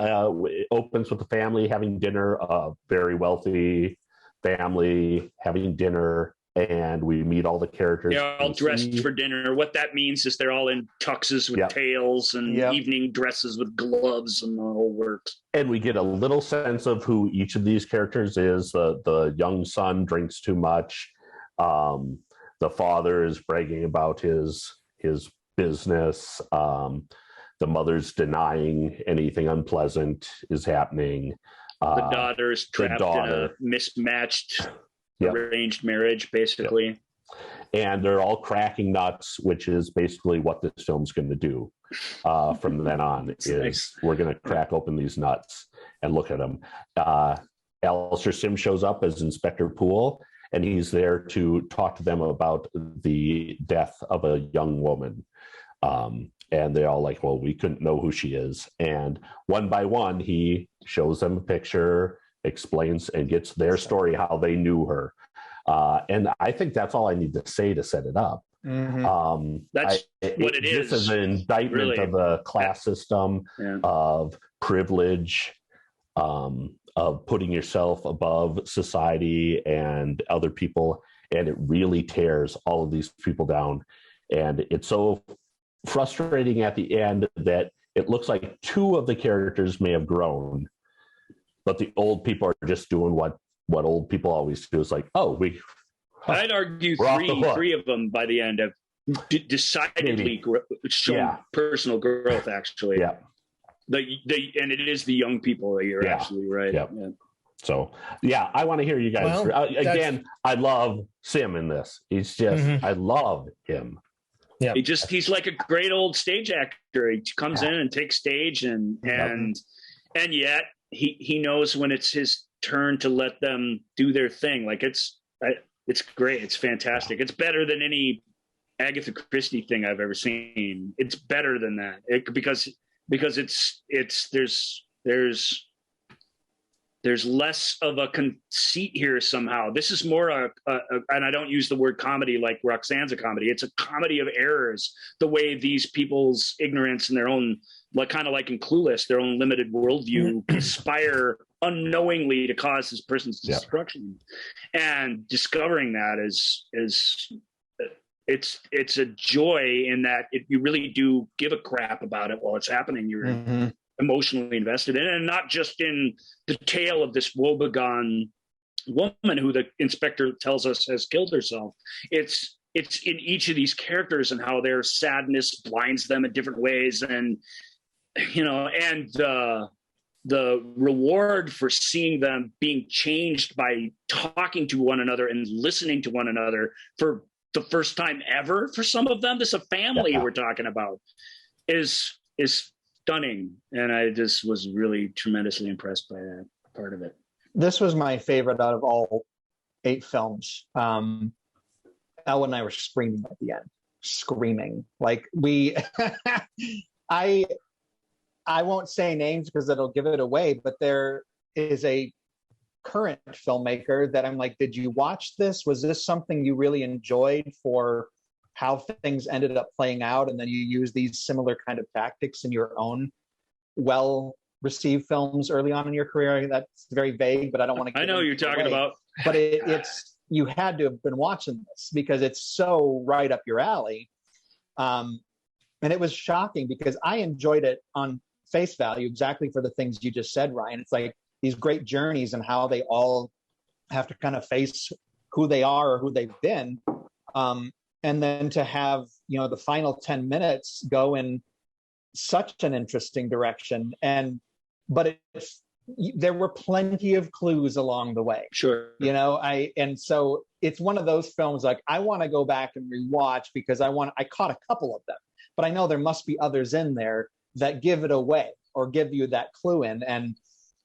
opens with the family having dinner, a very wealthy family having dinner, and we meet all the characters. They're all dressed for dinner. What that means is they're all in tuxes with tails and evening dresses with gloves and the whole works. And we get a little sense of who each of these characters is. The young son drinks too much. The father is bragging about his business. The mother's denying anything unpleasant is happening. The daughter is trapped in a mismatched arranged marriage, basically. And they're all cracking nuts, which is basically what this film's going to do from then on. We're going to crack open these nuts and look at them. Alistair Sim shows up as Inspector Poole, and he's there to talk to them about the death of a young woman. And they're all like, well, we couldn't know who she is. And one by one, he shows them a picture, explains, and gets their story, how they knew her. And I think that's all I need to say to set it up. Mm-hmm. That's what it is. This is an indictment of the class system, of privilege, of putting yourself above society and other people. And it really tears all of these people down. And it's so frustrating at the end that it looks like two of the characters may have grown, but the old people are just doing what old people always do. It's like, I'd argue three of them by the end have decidedly shown personal growth, actually. Yeah. And it is the young people. You're absolutely right. Yeah. So, I want to hear you guys. Again, I love Sim in this. He's just, I love him. Yeah. He's like a great old stage actor. He comes in and takes stage and yet he knows when it's his turn to let them do their thing. Like it's great. It's fantastic. It's better than any Agatha Christie thing I've ever seen. It's better than that because there's less of a conceit here somehow. This is more and I don't use the word comedy like Roxanne's a comedy. It's a comedy of errors. The way these people's ignorance and their own, like kind of like in Clueless, their own limited worldview conspire unknowingly to cause this person's destruction. And discovering that is it's a joy in that you really do give a crap about it while it's happening. You're emotionally invested in it, and not just in the tale of this woebegone woman who the inspector tells us has killed herself. It's in each of these characters and how their sadness blinds them in different ways, and the reward for seeing them being changed by talking to one another and listening to one another for the first time ever for some of them. This is a family we're talking about is stunning. And I just was really tremendously impressed by that part of it. This was my favorite out of all 8 films. Elwood and I were screaming at the end, screaming. Like I won't say names because it'll give it away, but there is a current filmmaker that I'm like, did you watch this? Was this something you really enjoyed for how things ended up playing out? And then you use these similar kind of tactics in your own well-received films early on in your career. That's very vague, but I don't want to. I know you're talking about. But it's you had to have been watching this because it's so right up your alley. And it was shocking because I enjoyed it on face value exactly for the things you just said, Ryan. It's like these great journeys and how they all have to kind of face who they are or who they've been. And then to have, the final 10 minutes go in such an interesting direction. But there were plenty of clues along the way. Sure. And so it's one of those films like I want to go back and rewatch because I caught a couple of them, but I know there must be others in there that give it away or give you that clue in. And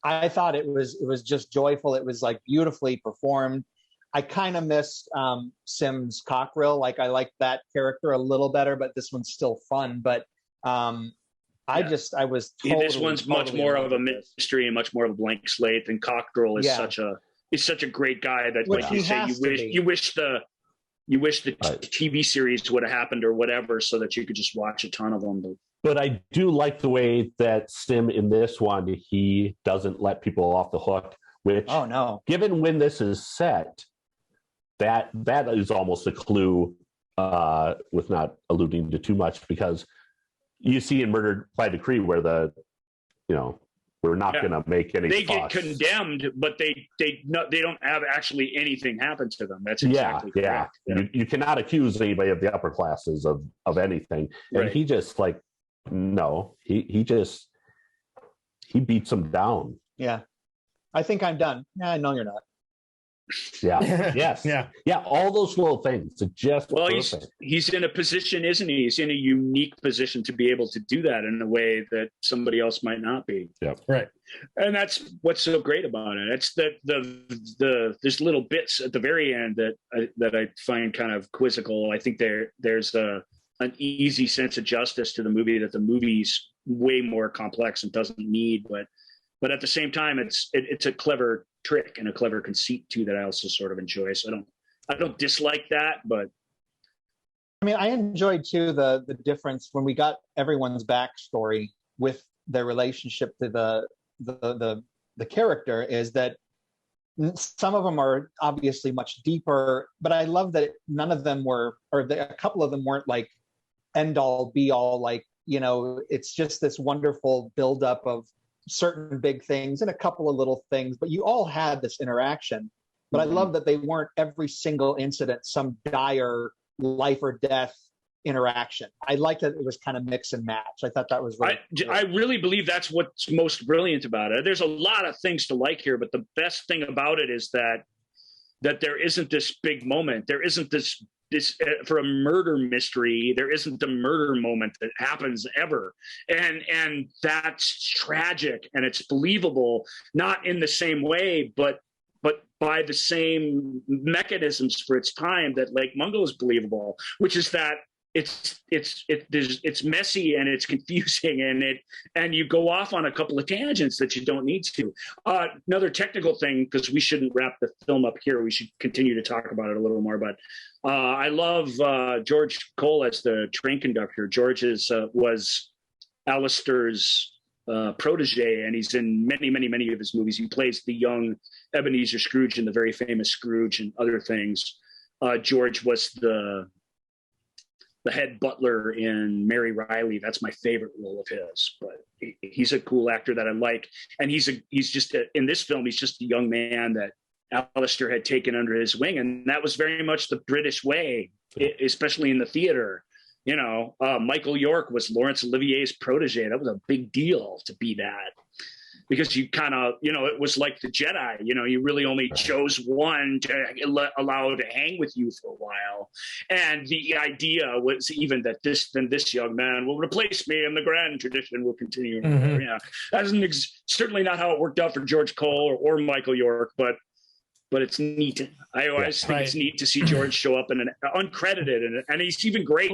I thought it was just joyful. It was like beautifully performed. I kind of missed Sim's Cockrell. Like I liked that character a little better, but this one's still fun. But I was totally, this one's much more of a mystery and much more of a blank slate. And Cockrell is such a is such a great guy that, Which like you he say, has to be. you wish the Right. TV series would have happened or whatever, so that you could just watch a ton of them. But I do like the way that Stim in this one, he doesn't let people off the hook, which, Oh no. given when this is set, that is almost a clue, with not alluding to too much, because you see in Murder by Decree where we're not going to make any They fuss. get condemned, but they don't have actually anything happen to them. That's exactly correct. Yeah. You cannot accuse anybody of the upper classes of anything. And Right. he just he beats them down. Yeah. I think I'm done. Yeah, no, you're not. Yeah. Yes. Yeah. All those little things. It's just perfect. He's in a position, isn't he? He's in a unique position to be able to do that in a way that somebody else might not be. Yeah. Right. And that's what's so great about it. It's that there's little bits at the very end that I find kind of quizzical. I think there's an easy sense of justice to the movie that the movie's way more complex and doesn't need, but at the same time, it's a clever trick and a clever conceit too that I also sort of enjoy. So I don't dislike that, but I mean, I enjoyed too the difference when we got everyone's backstory with their relationship to the character, is that some of them are obviously much deeper, but I love that none of them were, a couple of them weren't like end all be all, like, it's just this wonderful buildup of certain big things and a couple of little things, but you all had this interaction. But I love that they weren't every single incident some dire life or death interaction. I liked that it was kind of mix and match. I thought that was really cool. I really believe that's what's most brilliant about it. There's a lot of things to like here, but the best thing about it is that there isn't this big moment. There isn't this for a murder mystery, there isn't the murder moment that happens ever, and that's tragic, and it's believable, not in the same way, but by the same mechanisms for its time that Lake Mungo is believable, which is that it's messy and it's confusing, and you go off on a couple of tangents that you don't need to. Another technical thing, because we shouldn't wrap the film up here, we should continue to talk about it a little more, but I love George Cole as the train conductor. George was Alistair's protege, and he's in many of his movies. He plays the young Ebenezer Scrooge in the very famous Scrooge and other things. George was the head butler in Mary Riley. That's my favorite role of his, but he's a cool actor that I like. And he's just in this film, he's just a young man that Alistair had taken under his wing. And that was very much the British way, especially in the theater. Michael York was Laurence Olivier's protege. That was a big deal to be that, because you kind of, it was like the Jedi, you really only chose one to allow to hang with you for a while. And the idea was even that this young man will replace me and the grand tradition will continue. Mm-hmm. Yeah, that's certainly not how it worked out for George Cole or Michael York, but it's neat. I always think it's neat to see George show up in an uncredited, and he's even great.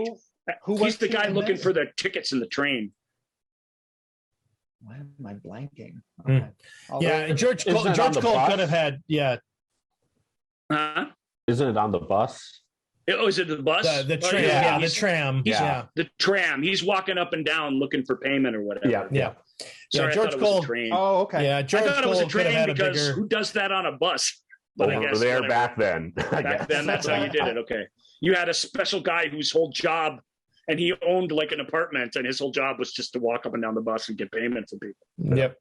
He's the guy looking for the tickets in the train. Why am I blanking? Okay. Yeah, George Cole could have had, Isn't it on the bus? Oh, is it the bus? The tram. The tram. The tram. He's walking up and down looking for payment or whatever. Yeah. Sorry, George I thought it Cole. was a train. Oh, okay. Yeah, George I thought it was Cole a train because who who does that on a bus? But I guess there whatever. back then. Back then, that's how you did it. Okay. You had a special guy whose whole job, and he owned like an apartment, and his whole job was just to walk up and down the bus and get payment from people. Yep.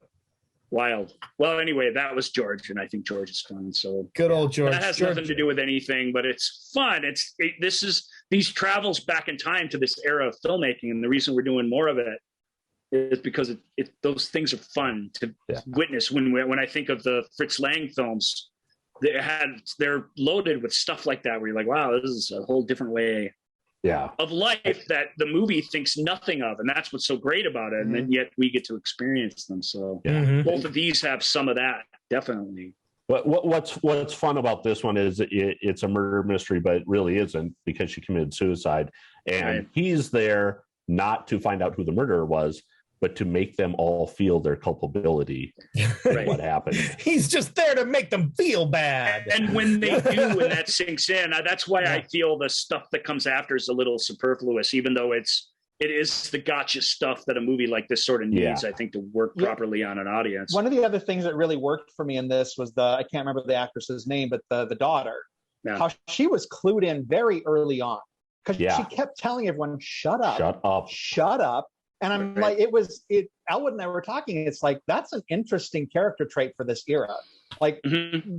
Wild. Well, anyway, that was George, and I think George is fun. So good old George. That has nothing to do with anything, but it's fun. This is these travels back in time to this era of filmmaking, and the reason we're doing more of it is because those things are fun to witness. When I think of the Fritz Lang films, they're loaded with stuff like that, where you're like, wow, this is a whole different way of life that the movie thinks nothing of, and that's what's so great about it. And then yet we get to experience them. So both of these have some of that, definitely. What's fun about this one is it's a murder mystery, but it really isn't, because she committed suicide, and he's there not to find out who the murderer was, but to make them all feel their culpability for what happened. He's just there to make them feel bad. And when they do, when that sinks in, that's why I feel the stuff that comes after is a little superfluous, even though it is the gotcha stuff that a movie like this sort of needs, I think, to work properly on an audience. One of the other things that really worked for me in this was I can't remember the actress's name, but the daughter, how she was clued in very early on, because she kept telling everyone, shut up. And I'm like, Elwood and I were talking, it's like, that's an interesting character trait for this era. Like,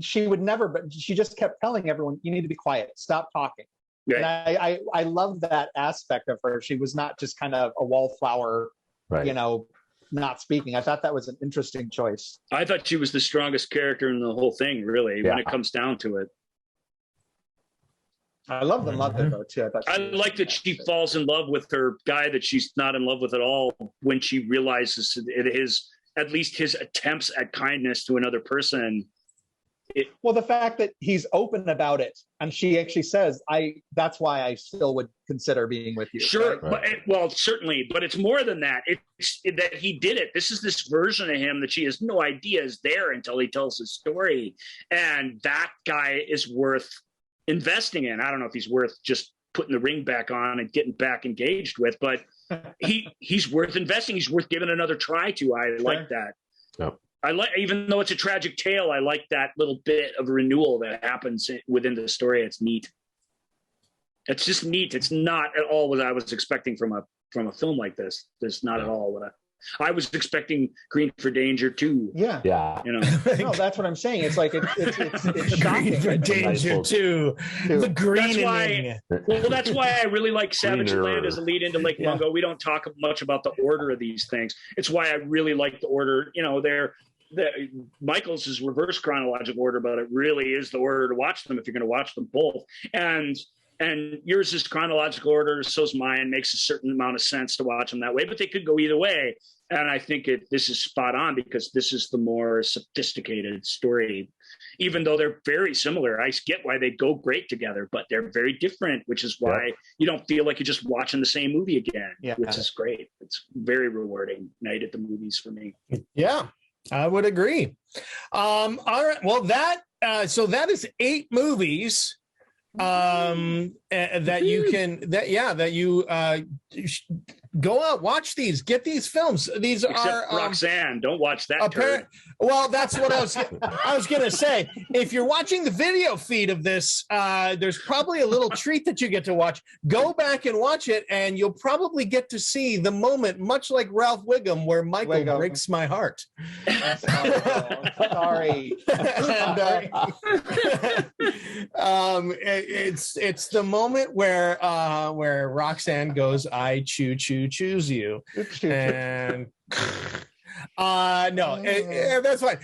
she would never, but she just kept telling everyone, you need to be quiet, stop talking. Right. And I love that aspect of her. She was not just kind of a wallflower, not speaking. I thought that was an interesting choice. I thought she was the strongest character in the whole thing, really, when it comes down to it. I love the mother, though, too. I like that she falls in love with her guy that she's not in love with at all when she realizes at least his attempts at kindness to another person. Well, the fact that he's open about it, and she actually says, that's why I still would consider being with you. Sure. Right? Certainly. But it's more than that. It's that he did it. This is this version of him that she has no idea is there until he tells his story. And that guy is worth investing in. I don't know if he's worth just putting the ring back on and getting back engaged with, but he's worth investing. He's worth giving another try to. I like that. Yep. Even though it's a tragic tale, I like that little bit of renewal that happens within the story. It's neat. It's just neat. It's not at all what I was expecting from a film like this. There's not at all what I was expecting. Green for Danger too. Yeah. No, that's what I'm saying. It's like it's shocking. Green for Danger too. The greening. That's why I really like Savage Land as a lead into Lake Mungo. We don't talk much about the order of these things. It's why I really like the order. Michael's is reverse chronological order, but it really is the order to watch them if you're going to watch them both. And yours is chronological order, so's mine. Makes a certain amount of sense to watch them that way, but they could go either way. And I think this is spot on because this is the more sophisticated story, even though they're very similar. I get why they go great together, but they're very different, which is why you don't feel like you're just watching the same movie again, which is great. It's very rewarding night at the movies for me. Yeah, I would agree. All right. Well, that is 8 movies that you go out, watch these, get these films. These Except are Roxanne. Don't watch that. Well, that's what I was gonna say. If you're watching the video feed of this, there's probably a little treat that you get to watch. Go back and watch it, and you'll probably get to see the moment, much like Ralph Wiggum, where Michael breaks my heart. Sorry. And, it's the moment where Roxanne goes, "I choose you," and that's fine.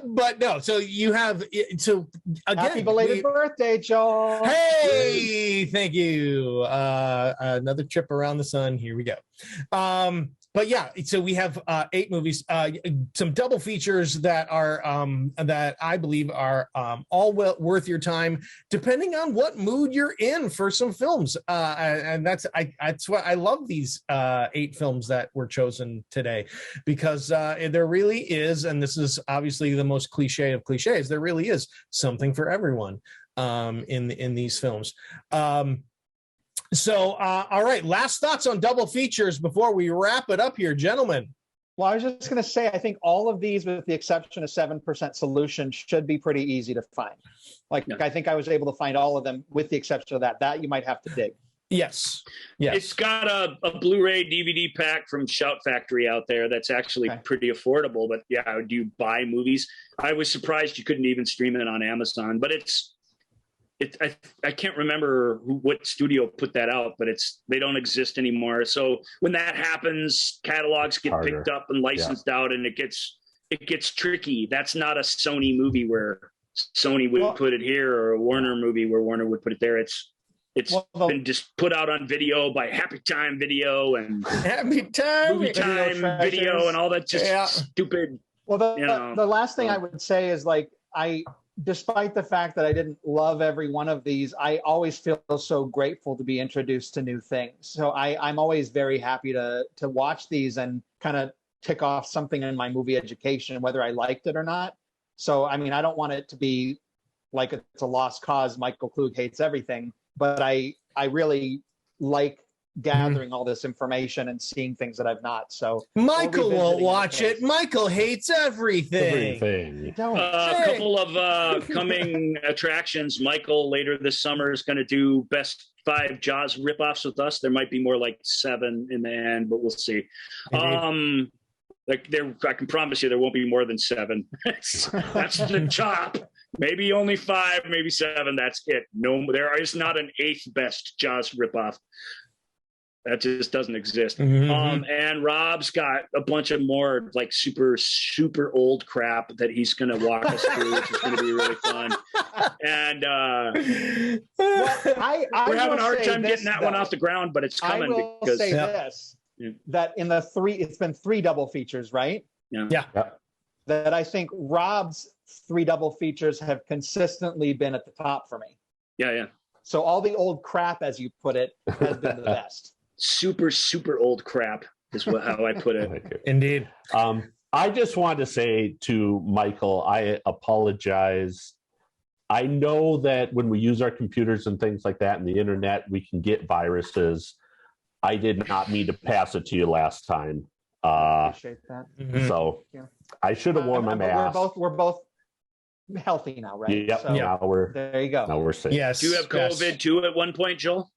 But no, so you have again, happy belated birthday, Joel. Hey, thank you. Another trip around the sun. Here we go. But yeah, so we have 8 movies, some double features that are that I believe are all worth your time, depending on what mood you're in for some films. And that's why I love these 8 films that were chosen today, because there really is, and this is obviously the most cliche of cliches, there really is something for everyone in these films. So, all right, last thoughts on double features before we wrap it up here, gentlemen. Well, I was just going to say, I think all of these, with the exception of 7% Solution, should be pretty easy to find. I think I was able to find all of them with the exception of that you might have to dig. Yes. It's got a Blu-ray DVD pack from Shout Factory out there that's actually pretty affordable. But yeah, do you buy movies? I was surprised you couldn't even stream it on Amazon, but I can't remember what studio put that out, but they don't exist anymore. So when that happens, catalogs get picked up and licensed out, and it gets tricky. That's not a Sony movie where Sony would put it here, or a Warner movie where Warner would put it there. It's been just put out on video by Happy Time Video and Happy Time Movie Time Video and all that stupid. Well, the last thing I would say is despite the fact that I didn't love every one of these, I always feel so grateful to be introduced to new things. So I'm always very happy to watch these and kind of tick off something in my movie education, whether I liked it or not. So, I mean, I don't want it to be like it's a lost cause. Michael Klug hates everything, but I really like gathering all this information and seeing things that I've not. So Michael won't watch it. Michael hates everything. A couple of coming attractions. Michael later this summer is going to do best 5 Jaws ripoffs with us. There might be more like 7 in the end, but we'll see. Like I can promise you there won't be more than 7. That's the top. Maybe only 5, maybe 7. That's it. No, there is not an 8th best Jaws ripoff. That just doesn't exist. And Rob's got a bunch of more like super old crap that he's going to walk us through, which is going to be really fun. And we're having a hard time getting that one off the ground, but it's coming. I will say this, that in the 3, it's been 3 double features, right? Yeah. That I think Rob's 3 double features have consistently been at the top for me. Yeah. So all the old crap, as you put it, has been the best. Super old crap is how I put it. Indeed. I just wanted to say to Michael, I apologize. I know that when we use our computers and things like that and the internet, we can get viruses. I did not mean to pass it to you last time. I appreciate that. So I should have worn my mask. We're both healthy now, right? Yep. So there you go. Now we're safe. Yes. Do you have COVID too at one point, Joel?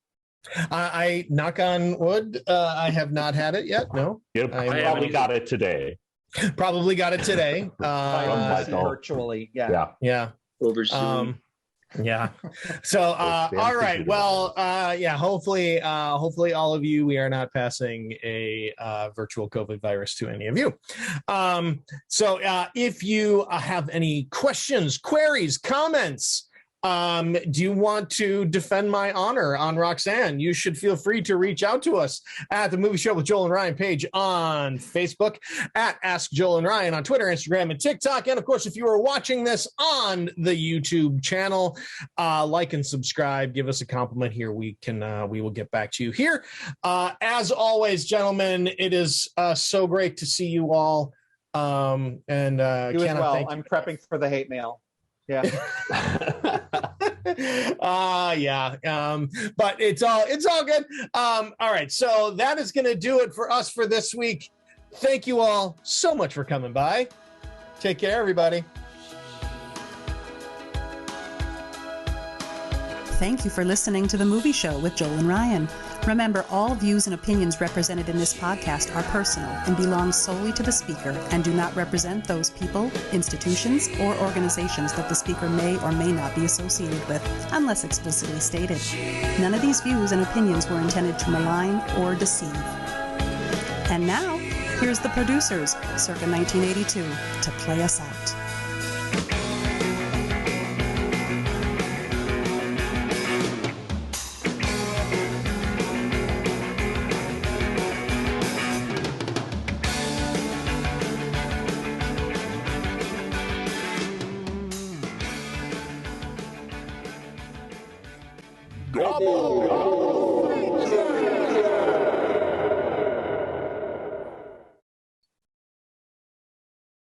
I knock on wood. I have not had it yet. No. You probably got it today. Probably got it today. Virtually. Yeah. Over Zoom. Yeah. So, all right. Well, hopefully all of you, we are not passing a virtual COVID virus to any of you. So if you have any questions, queries, comments, do you want to defend my honor on Roxanne? You should feel free to reach out to us at the Movie Show with Joel and Ryan page on Facebook, at Ask Joel and Ryan on Twitter, Instagram, and TikTok. And of course, if you are watching this on the YouTube channel, like and subscribe, give us a compliment here. We will get back to you here. As always, gentlemen, it is so great to see you all. You as well. I'm prepping for the hate mail. Yeah. But it's all good. All right. So that is going to do it for us for this week. Thank you all so much for coming by. Take care, everybody. Thank you for listening to The Movie Show with Joel and Ryan. Remember, all views and opinions represented in this podcast are personal and belong solely to the speaker and do not represent those people, institutions, or organizations that the speaker may or may not be associated with, unless explicitly stated. None of these views and opinions were intended to malign or deceive. And now, here's the producers, circa 1982, to play us out. Double.